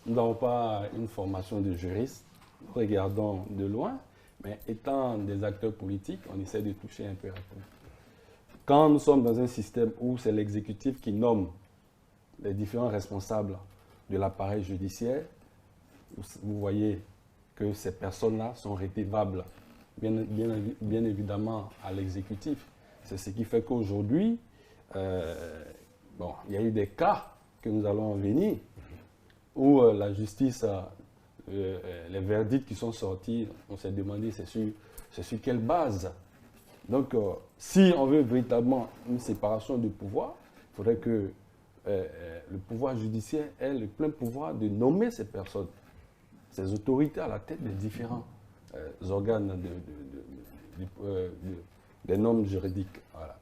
n'avons pas une formation de juriste. Nous regardons de loin. Mais étant des acteurs politiques, on essaie de toucher un peu à tout. Quand nous sommes dans un système où c'est l'exécutif qui nomme les différents responsables de l'appareil judiciaire, vous voyez que ces personnes-là sont rétévables, bien évidemment, à l'exécutif. C'est ce qui fait qu'aujourd'hui, il y a eu des cas que nous allons en venir où la justice... les verdicts qui sont sortis, on s'est demandé c'est sur quelle base. Donc, si on veut véritablement une séparation de pouvoir, il faudrait que le pouvoir judiciaire ait le plein pouvoir de nommer ces personnes, ces autorités à la tête des différents organes des normes juridiques. Voilà.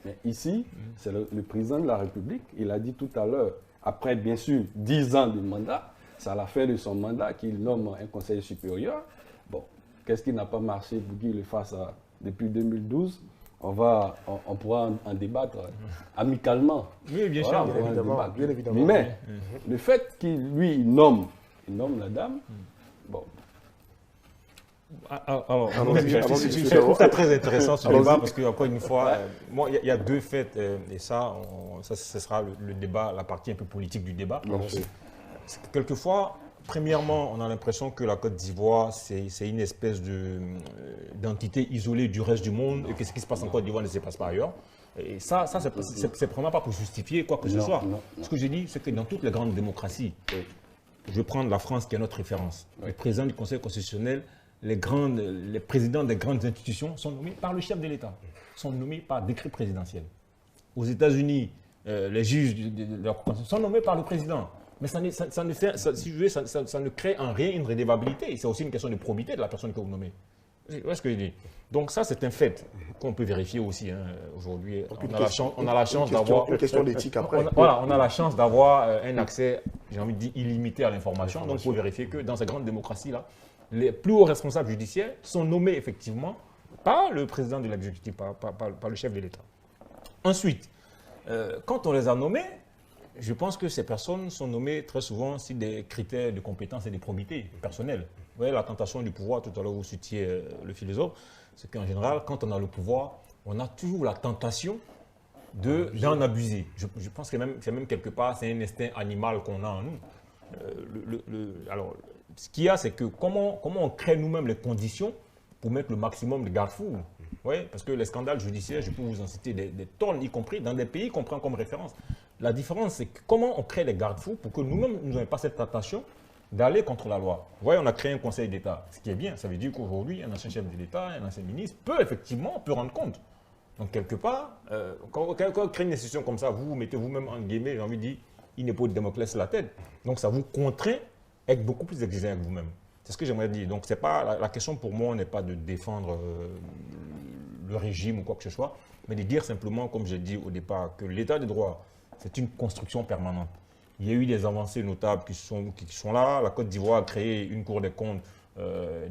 Mais ici, c'est le président de la République, il a dit tout à l'heure, après bien sûr 10 ans de mandat, c'est à la fin de son mandat qu'il nomme un conseil supérieur. Bon, qu'est-ce qui n'a pas marché pour qu'il le fasse depuis 2012? On pourra en débattre amicalement. Oui, bien Voilà, sûr. bien évidemment. Mais le fait qu'il nomme la dame, bon. Alors, je trouve ça très intéressant ce débat parce qu'encore une fois, il y a deux faits et ça, ce sera le débat, la partie un peu politique du débat. Quelquefois, premièrement, on a l'impression que la Côte d'Ivoire, c'est une espèce d'entité isolée du reste du monde et que ce qui se passe en Côte d'Ivoire ne se passe pas ailleurs. Et ça c'est vraiment pas pour justifier quoi que ce soit. Ce que je dis, c'est que dans toutes les grandes démocraties, je vais prendre la France qui est notre référence. Les présidents du Conseil constitutionnel, les présidents des grandes institutions sont nommés par le chef de l'État, sont nommés par décret présidentiel. Aux États-Unis, les juges de la Cour sont nommés par le président. Mais ça ne crée en rien une rédévabilité. C'est aussi une question de probité de la personne que vous nommez. Vous voyez ce que je dis? Donc ça, c'est un fait qu'on peut vérifier aussi. Aujourd'hui, on a la chance d'avoir... Une question d'éthique après. Voilà, on a la chance d'avoir un accès, j'ai envie de dire, illimité à l'information. Donc il faut vérifier que dans ces grandes démocraties-là, les plus hauts responsables judiciaires sont nommés effectivement par le président de l'exécutif, par le chef de l'État. Ensuite, quand on les a nommés, je pense que ces personnes sont nommées très souvent sur des critères de compétence et de probité personnelle. Vous voyez, la tentation du pouvoir, tout à l'heure vous citiez le philosophe, c'est qu'en général, quand on a le pouvoir, on a toujours la tentation d'en abuser. Je pense que c'est même quelque part, c'est un instinct animal qu'on a en nous. Alors, ce qu'il y a, c'est que comment on crée nous-mêmes les conditions pour mettre le maximum de garde-fous. Oui, parce que les scandales judiciaires, je peux vous en citer des tonnes, y compris dans des pays qu'on prend comme référence. La différence, c'est comment on crée les garde-fous pour que nous-mêmes, nous n'ayons pas cette tentation d'aller contre la loi. Vous voyez, on a créé un conseil d'État, ce qui est bien. Ça veut dire qu'aujourd'hui, un ancien chef de l'État, un ancien ministre peut rendre compte. Donc, quelque part, quand on crée une institution comme ça, vous mettez vous-même en guillemets, j'ai envie de dire, il n'est pas de Damoclès la tête. Donc, ça vous contraint à être beaucoup plus exigeant avec vous-même. C'est ce que j'aimerais dire. Donc, c'est pas, la question pour moi n'est pas de défendre le régime ou quoi que ce soit, mais de dire simplement, comme j'ai dit au départ, que l'état de droit, c'est une construction permanente. Il y a eu des avancées notables qui sont là. La Côte d'Ivoire a créé une Cour des comptes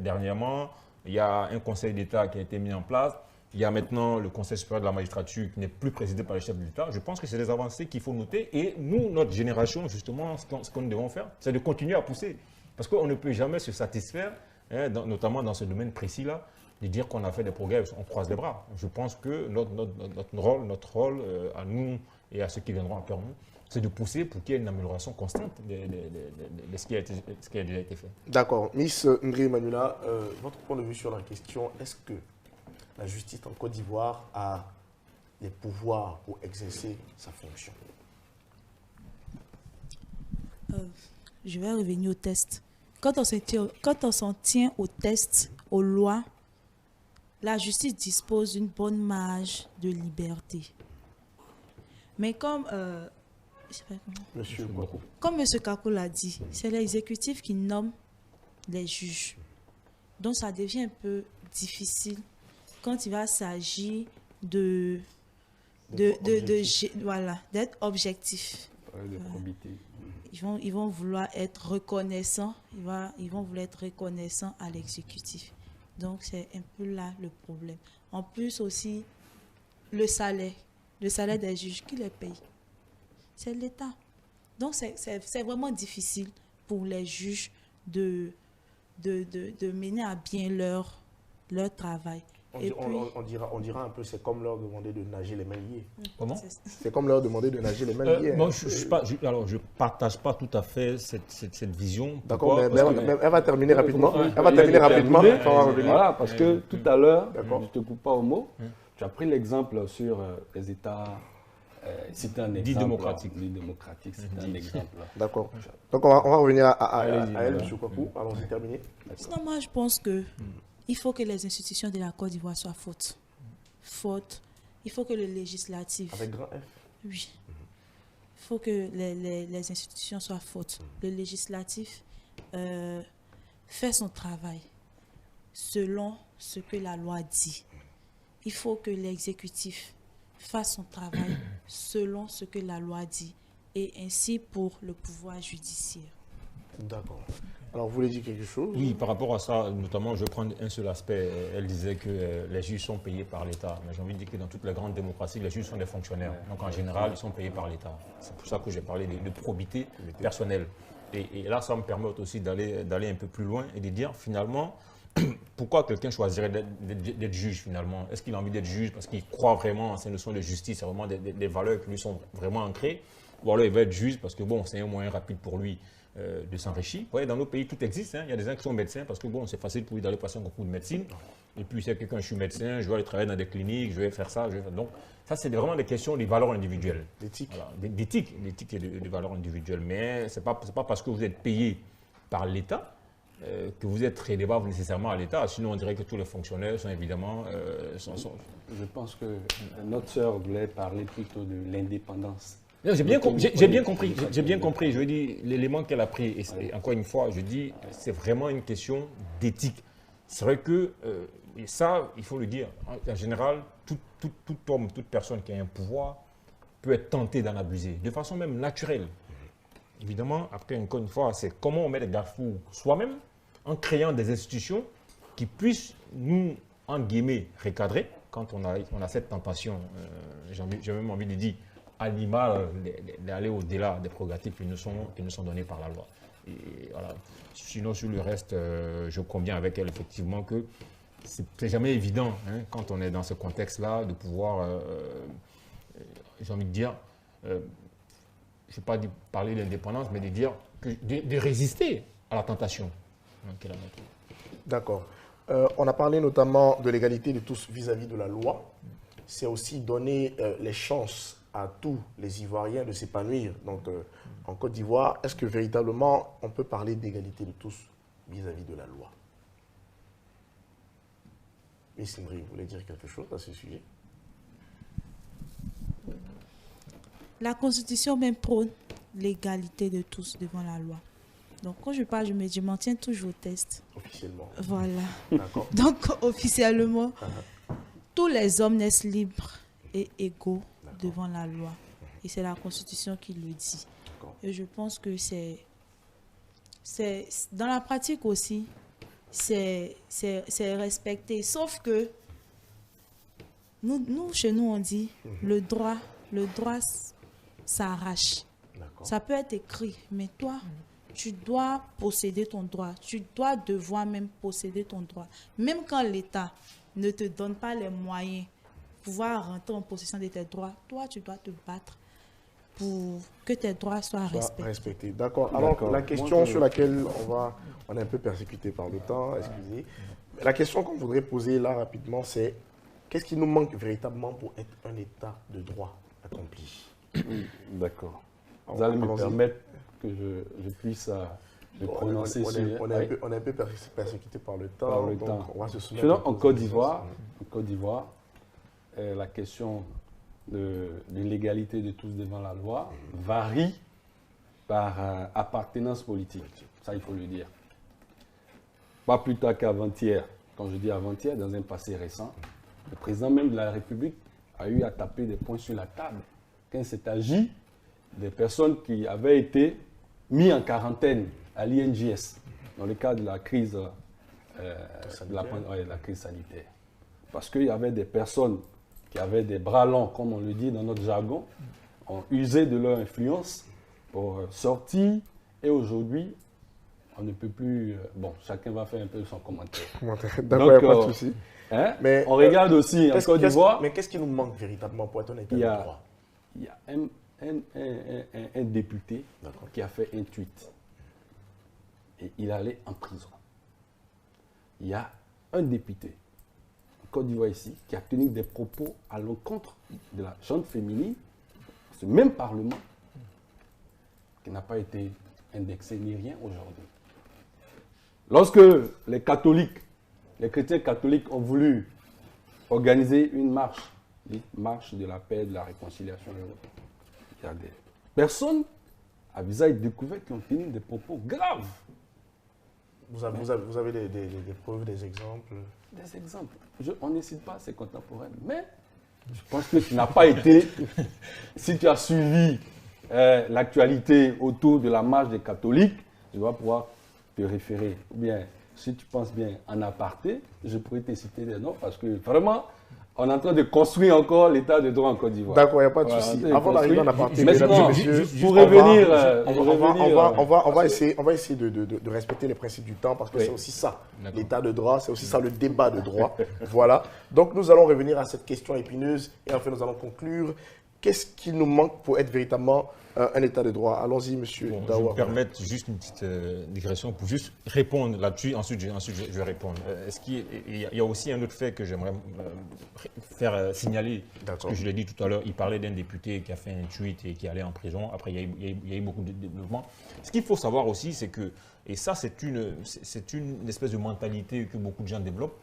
dernièrement. Il y a un Conseil d'État qui a été mis en place. Il y a maintenant le Conseil supérieur de la magistrature qui n'est plus présidé par le chef de l'État. Je pense que c'est des avancées qu'il faut noter. Et nous, notre génération, justement, ce qu'on devons faire, c'est de continuer à pousser. Parce qu'on ne peut jamais se satisfaire, hein, notamment dans ce domaine précis-là, de dire qu'on a fait des progrès, on croise les bras. Je pense que notre rôle à nous et à ceux qui viendront après nous, c'est de pousser pour qu'il y ait une amélioration constante de ce qui a déjà été fait. D'accord. Miss Ndri Manula, votre point de vue sur la question, est-ce que la justice en Côte d'Ivoire a les pouvoirs pour exercer sa fonction? Je vais revenir au test. Quand on s'en tient au test, aux lois, la justice dispose d'une bonne marge de liberté. Mais comme M. Kakou l'a dit, c'est l'exécutif qui nomme les juges. Donc ça devient un peu difficile quand il va s'agir d'être objectif. De probité. Ils vont vouloir être reconnaissants. Ils vont vouloir être reconnaissants à l'exécutif. Donc c'est un peu là le problème. En plus aussi, le salaire des juges, qui les paye? C'est l'État. Donc c'est vraiment difficile pour les juges de mener à bien leur travail. On dira un peu, c'est comme leur demander de nager les mains liées. Comment? C'est comme leur demander de nager les mains liées. Bon, je partage pas tout à fait cette vision. D'accord, mais elle va terminer rapidement. Elle va terminer rapidement. Voilà, parce que tout à l'heure, je ne te coupe pas au mot, tu as pris l'exemple sur les États. C'était un exemple. Dit démocratique. C'était un exemple. D'accord. Donc on va revenir à elle, M. Kwaku. Allons-y, terminer. Sinon, moi, je pense que il faut que les institutions de la Côte d'Ivoire soient fortes. Il faut que le législatif... Avec grand F? Oui. Il faut que les institutions soient fortes. Le législatif fait son travail selon ce que la loi dit. Il faut que l'exécutif fasse son travail selon ce que la loi dit. Et ainsi pour le pouvoir judiciaire. D'accord. Alors, vous voulez dire quelque chose? Oui, par rapport à ça, notamment, je vais prendre un seul aspect. Elle disait que les juges sont payés par l'État. Mais j'ai envie de dire que dans toutes les grandes démocraties, les juges sont des fonctionnaires. Donc, en général, ils sont payés par l'État. C'est pour ça que j'ai parlé de probité personnelle. Et là, ça me permet aussi d'aller un peu plus loin et de dire, finalement, pourquoi quelqu'un choisirait d'être juge, finalement? Est-ce qu'il a envie d'être juge parce qu'il croit vraiment en ces notions de justice, c'est vraiment des valeurs qui lui sont vraiment ancrées? Ou alors, il va être juge parce que, bon, c'est un moyen rapide pour lui de s'enrichir. Vous voyez, dans nos pays, tout existe. Hein. Il y a des gens qui sont médecins parce que bon, c'est facile pour lui d'aller passer un concours de médecine. Et puis, c'est quelqu'un, je suis médecin, je vais aller travailler dans des cliniques, je vais faire ça. Donc, ça, c'est vraiment des questions des valeurs individuelles. D'éthique. Voilà, d'éthique et de valeurs individuelles. Mais ce n'est pas parce que vous êtes payé par l'État que vous êtes redevable nécessairement à l'État. Sinon, on dirait que tous les fonctionnaires sont évidemment... Je pense que notre sœur voulait parler plutôt de l'indépendance. J'ai bien compris. Je veux dire, l'élément qu'elle a pris, et encore une fois, je dis, c'est vraiment une question d'éthique. C'est vrai que, et ça, il faut le dire, en général, tout homme, toute personne qui a un pouvoir peut être tenté d'en abuser, de façon même naturelle. Évidemment, après, encore une fois, c'est comment on met des garde-fous soi-même, en créant des institutions qui puissent nous, en guillemets, recadrer, quand on a cette tentation, j'ai même envie de dire, animal d'aller au-delà des prérogatives qui nous sont données par la loi. Et voilà. Sinon, sur le reste, je conviens avec elle effectivement que c'est jamais évident, hein, quand on est dans ce contexte-là, de pouvoir, j'ai envie de dire, je ne vais pas parler d'indépendance, mais de dire de résister à la tentation. D'accord. On a parlé notamment de l'égalité de tous vis-à-vis de la loi. C'est aussi donner les chances à tous les Ivoiriens de s'épanouir en Côte d'Ivoire. Est-ce que véritablement on peut parler d'égalité de tous vis-à-vis de la loi? Miss Ndri, vous voulez dire quelque chose à ce sujet? La Constitution même prône l'égalité de tous devant la loi. Donc quand je parle, je m'en tiens toujours au test. Officiellement. Voilà. D'accord. Donc officiellement, tous les hommes naissent libres et égaux devant la loi. Et c'est la Constitution qui le dit. Et je pense que c'est dans la pratique aussi, c'est respecté. Sauf que Nous, chez nous, on dit le droit s'arrache. Ça peut être écrit, mais toi, tu dois posséder ton droit. Tu dois devoir même posséder ton droit. Même quand l'État ne te donne pas les moyens de pouvoir rentrer en possession de tes droits, toi, tu dois te battre pour que tes droits soient respectés. D'accord. Alors, la question sur laquelle on est un peu persécuté par le temps, excusez. La question qu'on voudrait poser là rapidement, c'est qu'est-ce qui nous manque véritablement pour être un État de droit accompli? D'accord. Vous allez me permettre que je puisse me prononcer sur... On est un peu persécuté par le temps, on va se soumettre... En Côte d'Ivoire, la question de l'égalité de tous devant la loi varie par appartenance politique. Ça, il faut le dire. Pas plus tard qu'avant-hier, quand je dis avant-hier, dans un passé récent, le président même de la République a eu à taper des points sur la table quand il s'est agi des personnes qui avaient été mises en quarantaine à l'INJS dans le cadre de la crise, la crise sanitaire. Parce qu'il y avait des personnes qui avaient des bras longs, comme on le dit dans notre jargon, ont usé de leur influence pour sortir. Et aujourd'hui, on ne peut plus... bon, chacun va faire un peu son commentaire. D'accord, il n'y a pas de souci. Mais on regarde aussi en Côte d'Ivoire... Mais qu'est-ce qui nous manque véritablement pour être un État de droit? Il y a un député qui a fait un tweet. Et il allait en prison. Il y a un député en Côte d'Ivoire ici qui a tenu des propos à l'encontre de la gente féminine, ce même Parlement, qui n'a pas été indexé ni rien aujourd'hui. Lorsque les catholiques, les chrétiens catholiques ont voulu organiser une marche de la paix, de la réconciliation, il y a des personnes à visage découvert qui ont tenu des propos graves. Vous avez des preuves, des exemples? Des exemples. On ne cite pas ses contemporains, mais je pense que tu n'as pas été, si tu as suivi l'actualité autour de la marche des catholiques, tu vas pouvoir te référer. Ou bien, si tu penses bien en aparté, je pourrais te citer des noms parce que vraiment, on est en train de construire encore l'état de droit en Côte d'Ivoire. D'accord, il n'y a pas de souci. Avant d'arriver en aparté, mesdames et messieurs, pour revenir, on va essayer de respecter les principes du temps parce que c'est aussi ça, l'état de droit, c'est aussi ça le débat de droit. Voilà. Donc nous allons revenir à cette question épineuse et enfin nous allons conclure. Qu'est-ce qui nous manque pour être véritablement un état de droit? Allons-y, monsieur Dawa. Je vais me permettre juste une petite digression pour juste répondre là-dessus. Ensuite, je vais répondre. Est-ce qu'il y a aussi un autre fait que j'aimerais faire signaler? Parce que je l'ai dit tout à l'heure, il parlait d'un député qui a fait un tweet et qui allait en prison. Après, il y a eu beaucoup de développement. Ce qu'il faut savoir aussi, c'est que, et ça, c'est une espèce de mentalité que beaucoup de gens développent,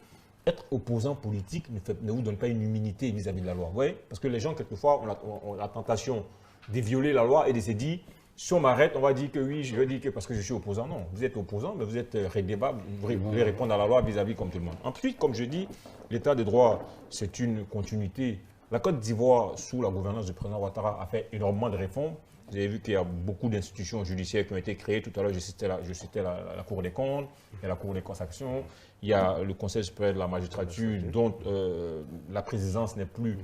être opposant politique ne vous donne pas une immunité vis-à-vis de la loi. Vous voyez? Parce que les gens, quelquefois, ont la tentation de violer la loi et de se dire, si on m'arrête, on va dire que oui, je vais dire que parce que je suis opposant. Non, vous êtes opposant, mais vous êtes redevable, vous voulez répondre à la loi vis-à-vis comme tout le monde. Ensuite, comme je dis, l'état de droit, c'est une continuité. La Côte d'Ivoire, sous la gouvernance du président Ouattara, a fait énormément de réformes. Vous avez vu qu'il y a beaucoup d'institutions judiciaires qui ont été créées. Tout à l'heure, je citais la Cour des comptes, il y a la Cour des cassations, il y a le Conseil supérieur de la magistrature, dont la présidence n'est plus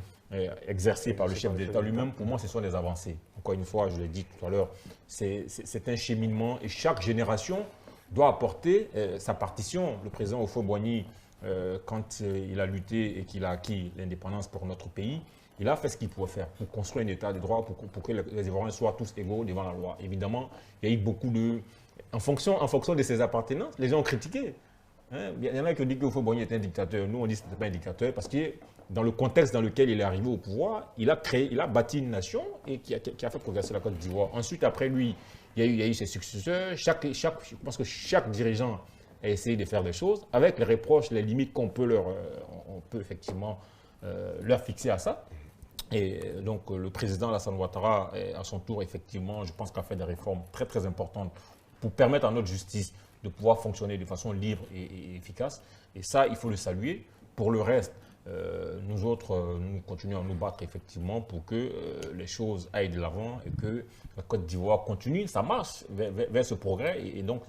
exercée par le chef de l'État lui-même. Pour moi, ce sont des avancées. Encore une fois, je l'ai dit tout à l'heure, c'est un cheminement et chaque génération doit apporter sa partition. Le président Houphouët-Boigny, quand il a lutté et qu'il a acquis l'indépendance pour notre pays, il a fait ce qu'il pouvait faire pour construire un état de droit, pour que les Ivoiriens soient tous égaux devant la loi. Évidemment, il y a eu beaucoup de... En fonction de ses appartenances, les gens ont critiqué. Hein? Il y en a qui ont dit que Houphouët-Boigny était un dictateur. Nous, on dit que ce n'était pas un dictateur parce que dans le contexte dans lequel il est arrivé au pouvoir, il a bâti une nation et qui a fait progresser la Côte d'Ivoire. Ensuite, après lui, il y a eu ses successeurs. Je pense que chaque dirigeant a essayé de faire des choses avec les reproches, les limites qu'on peut effectivement leur fixer à ça. Et donc, le président Alassane Ouattara, à son tour, effectivement, je pense qu'il a fait des réformes très, très importantes pour permettre à notre justice de pouvoir fonctionner de façon libre et efficace. Et ça, il faut le saluer. Pour le reste, nous autres, nous continuons à nous battre effectivement pour que les choses aillent de l'avant et que la Côte d'Ivoire continue sa marche vers ce progrès et donc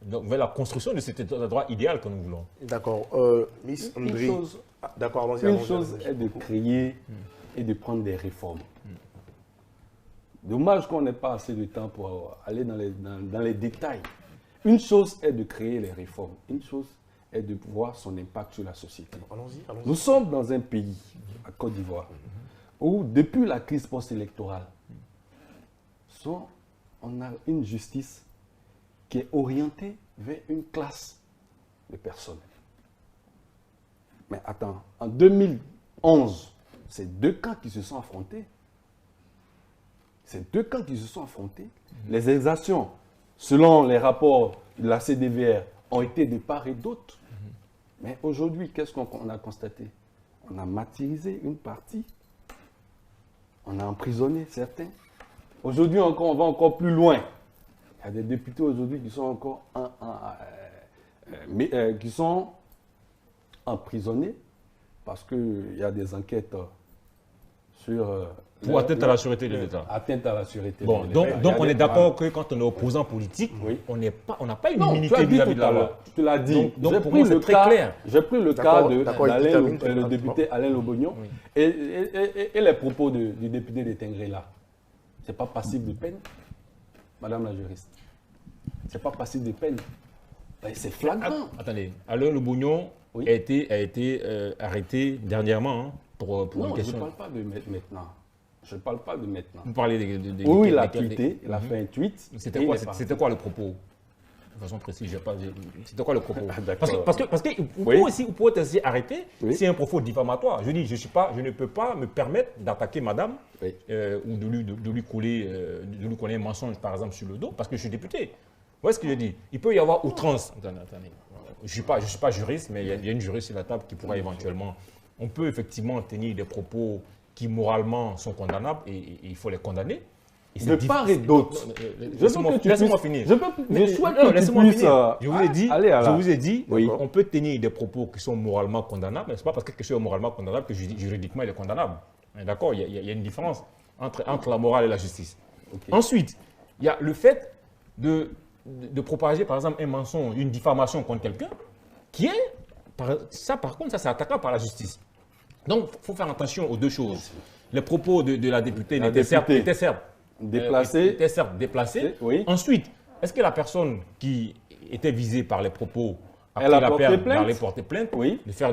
vers la construction de cet état de droit idéal que nous voulons. D'accord. Miss Une Ndri. chose, D'accord, allons-y. Une chose est de créer et de prendre des réformes. Dommage qu'on n'ait pas assez de temps pour aller dans les détails. Une chose est de créer les réformes. Une chose est de voir son impact sur la société. Allons-y. Nous sommes dans un pays, à Côte d'Ivoire, où depuis la crise post-électorale, on a une justice qui est orientée vers une classe de personnes. Mais attends, en 2011, c'est deux camps qui se sont affrontés. C'est deux camps qui se sont affrontés. Les exactions, selon les rapports de la CDVR, ont été de part et d'autre. Mais aujourd'hui, qu'est-ce qu'on a constaté? On a martyrisé une partie. On a emprisonné certains. Aujourd'hui, on va encore plus loin. Il y a des députés aujourd'hui qui sont encore qui sont emprisonnés parce qu'il y a des enquêtes sur... Pour atteinte à la sûreté de l'État. Atteinte à la sûreté Bon, de l'État. donc on est d'accord que quand on est opposant politique, Oui. on n'a pas une Non, immunité vis-à-vis de la loi. Tu l'as dit. Donc J'ai pour pris moi, c'est le très cas- clair. J'ai pris le D'accord, cas de d'accord, il d'Alain termine le très rapidement. député Alain Lobognon Oui. et les propos du député de Tengré là. C'est pas passible de peine, madame la juriste. C'est pas passible de peine. Ben, c'est flagrant. Attendez, Alain Le Bougnon Oui. a été arrêté dernièrement hein, pour une Non, je ne question. parle pas de maintenant. Je ne parle pas de maintenant. Vous parlez Oui, il a tweeté, il a fait un tweet. C'était et quoi, il est parti. c'était quoi le propos? De façon précise, c'était quoi le propos? Ah, d'accord. Parce que Oui. vous pouvez être aussi arrêté Oui. si un propos diffamatoire. Je dis, je ne peux pas me permettre d'attaquer madame Oui. ou de lui coller un mensonge, par exemple, sur le dos, parce que je suis député. Vous voyez ce que je dis? Il peut y avoir outrance. Attendez. Je ne suis pas juriste, mais il y a une juriste sur la table qui pourra éventuellement... On peut effectivement tenir des propos qui moralement sont condamnables et il faut les condamner. Et De part et d'autre. Laissez-moi finir. Je souhaite que tu laissez-moi puisses finir. Je vous ai dit, aller à la... je vous ai dit Oui. on peut tenir des propos qui sont moralement condamnables, mais ce n'est pas parce que quelque chose est moralement condamnable que juridiquement il est condamnable. D'accord, il y a une différence entre la morale et la justice. Ok. Ensuite, il y a le fait de propager, par exemple, un mensonge, une diffamation contre quelqu'un, qui est, par contre, c'est attaquable par la justice. Donc, il faut faire attention aux deux choses. Les propos de la députée étaient certes déplacés. Oui. Ensuite, est-ce que la personne qui était visée par les propos Elle a pris la porté peine plainte? d'aller porter plainte, Oui. de faire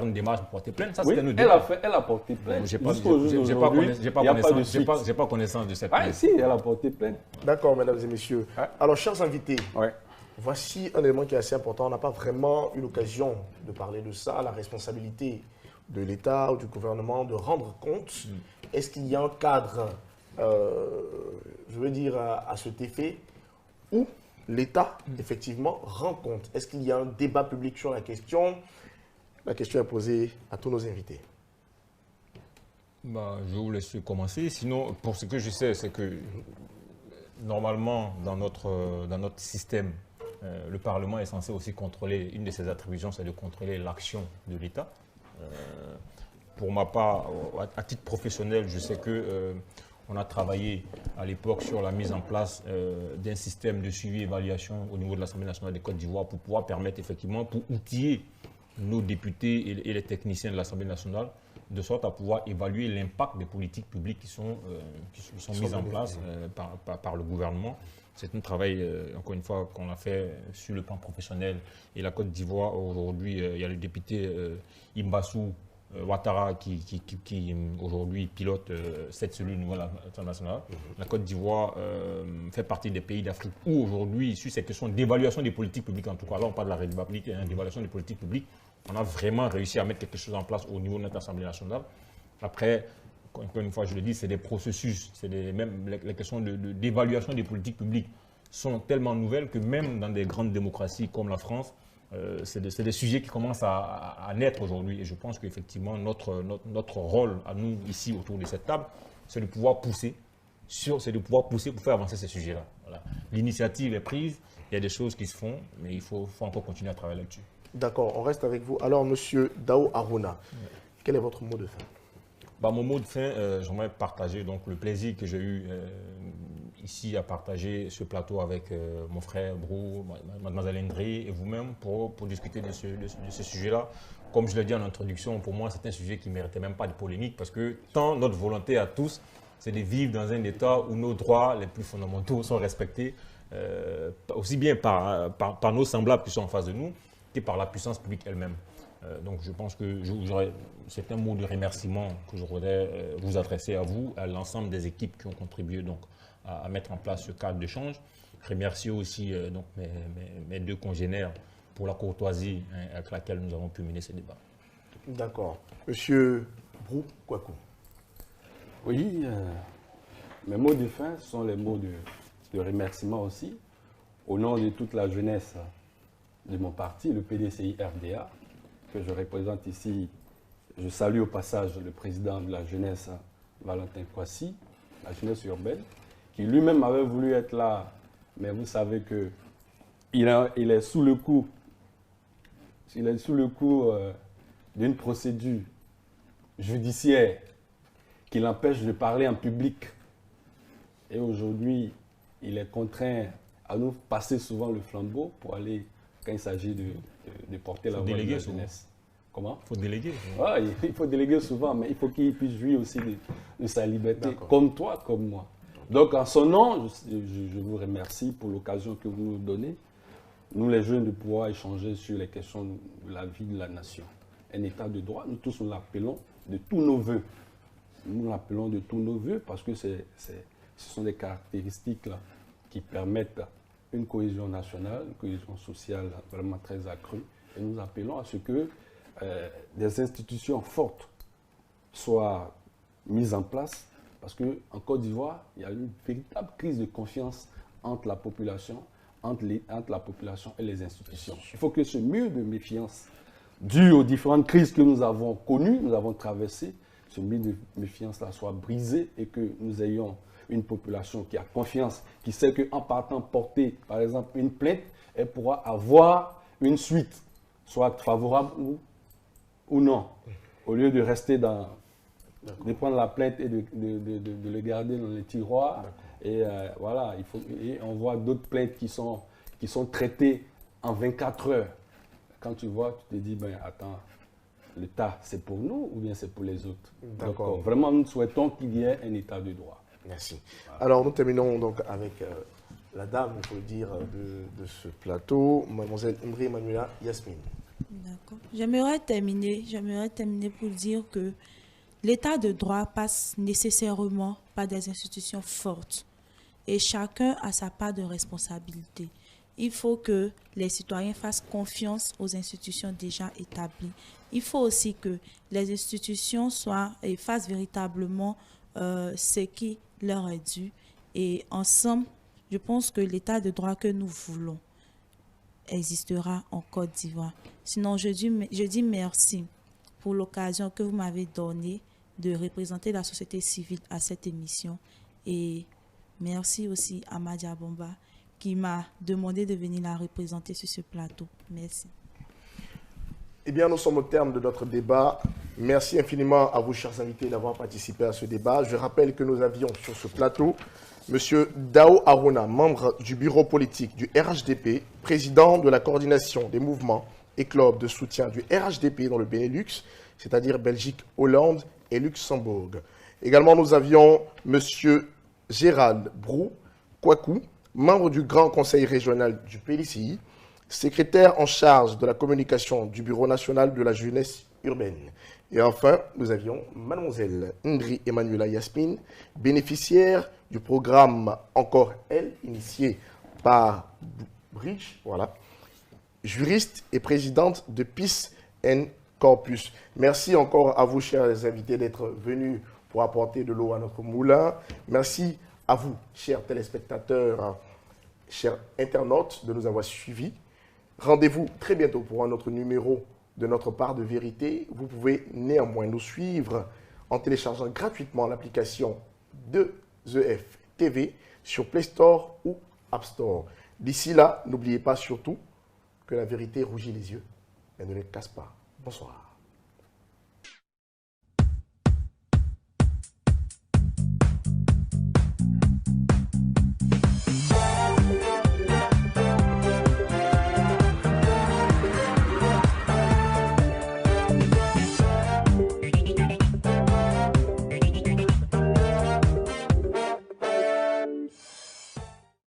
une démarche pour porter plainte? Ça, Oui, c'était nous elle a porté plainte. J'ai pas Jusqu'au jour d'aujourd'hui, il n'y a pas de suite. j'ai pas connaissance de cette Ah, plainte. si, elle a porté plainte. D'accord, mesdames et messieurs. Ouais. Alors, chers invités, Ouais. voici un élément qui est assez important. On n'a pas vraiment eu l'occasion de parler de ça, la responsabilité de l'État ou du gouvernement de rendre compte. Est-ce qu'il y a un cadre, je veux dire, à cet effet, où l'État, effectivement, rend compte? Est-ce qu'il y a un débat public sur la question? La question est posée à tous nos invités. Je vous laisse commencer. Sinon, pour ce que je sais, c'est que normalement, dans notre système, le Parlement est censé aussi contrôler, une de ses attributions, c'est de contrôler l'action de l'État. Pour ma part, à titre professionnel, je sais que on a travaillé à l'époque sur la mise en place d'un système de suivi et évaluation au niveau de l'Assemblée nationale de Côte d'Ivoire pour pouvoir permettre effectivement, pour outiller nos députés et les techniciens de l'Assemblée nationale, de sorte à pouvoir évaluer l'impact des politiques publiques qui sont mises en place par le gouvernement. C'est un travail, encore une fois, qu'on a fait sur le plan professionnel. Et la Côte d'Ivoire, aujourd'hui, il y a le député Imbassou Ouattara qui aujourd'hui pilote cette cellule au niveau de l'Assemblée nationale. La Côte d'Ivoire fait partie des pays d'Afrique où aujourd'hui, sur ces questions d'évaluation des politiques publiques, en tout cas là on parle de la République, d'évaluation des politiques publiques, on a vraiment réussi à mettre quelque chose en place au niveau de notre Assemblée nationale. Après, encore une fois, je le dis, c'est des processus, même les questions d'évaluation des politiques publiques sont tellement nouvelles que même dans des grandes démocraties comme la France, c'est des sujets qui commencent à naître aujourd'hui. Et je pense qu'effectivement, notre rôle à nous, ici, autour de cette table, c'est de pouvoir pousser pour faire avancer ces sujets-là. Voilà. L'initiative est prise, il y a des choses qui se font, mais il faut encore continuer à travailler là-dessus. D'accord, on reste avec vous. Alors, monsieur Dao Aruna, Quel est votre mot de fin? Bah, mon mot de fin, j'aimerais partager donc, le plaisir que j'ai eu ici à partager ce plateau avec mon frère Brou, mademoiselle Ndri et vous-même pour discuter de ce sujet-là. Comme je l'ai dit en introduction, pour moi, c'est un sujet qui ne méritait même pas de polémique parce que tant notre volonté à tous, c'est de vivre dans un État où nos droits les plus fondamentaux sont respectés, aussi bien par nos semblables qui sont en face de nous que par la puissance publique elle-même. Donc je pense que c'est un mot de remerciement que je voudrais vous adresser à vous, à l'ensemble des équipes qui ont contribué donc, à mettre en place ce cadre d'échange. Remercier aussi donc, mes deux congénères pour la courtoisie avec laquelle nous avons pu mener ce débat. D'accord. Monsieur Brou Kwaku. Oui, mes mots de fin sont les mots de remerciement aussi, au nom de toute la jeunesse de mon parti, le PDCI-RDA, que je représente ici. Je salue au passage le président de la jeunesse, Valentin Kwasi, la jeunesse urbaine, qui lui-même avait voulu être là, mais vous savez qu'il est sous le coup, d'une procédure judiciaire qui l'empêche de parler en public. Et aujourd'hui, il est contraint à nous passer souvent le flambeau pour aller, quand il s'agit de porter la voix de la jeunesse. Comment? Il faut déléguer. Ouais, il faut déléguer souvent, mais il faut qu'il puisse jouir aussi de sa liberté, comme toi, comme moi. Donc, en son nom, je vous remercie pour l'occasion que vous nous donnez, nous les jeunes, de pouvoir échanger sur les questions de la vie de la nation. Un état de droit, nous tous nous l'appelons de tous nos voeux. Nous l'appelons de tous nos voeux parce que ce sont des caractéristiques là, qui permettent une cohésion nationale, une cohésion sociale vraiment très accrue. Et nous appelons à ce que des institutions fortes soient mises en place parce qu'en Côte d'Ivoire, il y a une véritable crise de confiance entre la population, entre la population et les institutions. Il faut que ce mur de méfiance, dû aux différentes crises que nous avons connues, nous avons traversées, ce mur de méfiance-là soit brisé et que nous ayons une population qui a confiance, qui sait qu'en partant porter, par exemple, une plainte, elle pourra avoir une suite, soit favorable ou non, au lieu de rester de prendre la plainte et de le garder dans les tiroirs. Et voilà, et on voit d'autres plaintes qui sont traitées en 24 heures. Quand tu vois, tu te dis, ben attends, l'État, c'est pour nous ou bien c'est pour les autres? Donc, vraiment, nous souhaitons qu'il y ait un État de droit. Merci. Voilà. Alors, nous terminons donc avec la dame, il faut le dire, de ce plateau, mademoiselle Ndri Manuela Yasmine. D'accord. J'aimerais terminer pour dire que l'État de droit passe nécessairement par des institutions fortes et chacun a sa part de responsabilité. Il faut que les citoyens fassent confiance aux institutions déjà établies. Il faut aussi que les institutions fassent véritablement ce qui leur est dû. Et ensemble, je pense que l'État de droit que nous voulons existera en Côte d'Ivoire. Sinon, je dis merci pour l'occasion que vous m'avez donnée de représenter la société civile à cette émission. Et merci aussi à Madia Bomba qui m'a demandé de venir la représenter sur ce plateau. Merci. Eh bien, nous sommes au terme de notre débat. Merci infiniment à vous, chers invités, d'avoir participé à ce débat. Je rappelle que nous avions sur ce plateau M. Dao Aruna, membre du bureau politique du RHDP, président de la coordination des mouvements et clubs de soutien du RHDP dans le Benelux, c'est-à-dire Belgique, Hollande et Luxembourg. Également, nous avions M. Gérald Brou Kwaku, membre du Grand Conseil régional du PDCI, secrétaire en charge de la communication du Bureau national de la jeunesse urbaine. Et enfin, nous avions mademoiselle Ndri Emmanuela Yasmine, bénéficiaire du programme Encore Elle, initié par Bridge, voilà, juriste et présidente de Peace and Corpus. Merci encore à vous, chers invités, d'être venus pour apporter de l'eau à notre moulin. Merci à vous, chers téléspectateurs, chers internautes, de nous avoir suivis. Rendez-vous très bientôt pour un autre numéro de notre part de vérité. Vous pouvez néanmoins nous suivre en téléchargeant gratuitement l'application de EF TV sur Play Store ou App Store. D'ici là, n'oubliez pas surtout que la vérité rougit les yeux, mais ne les casse pas. Bonsoir.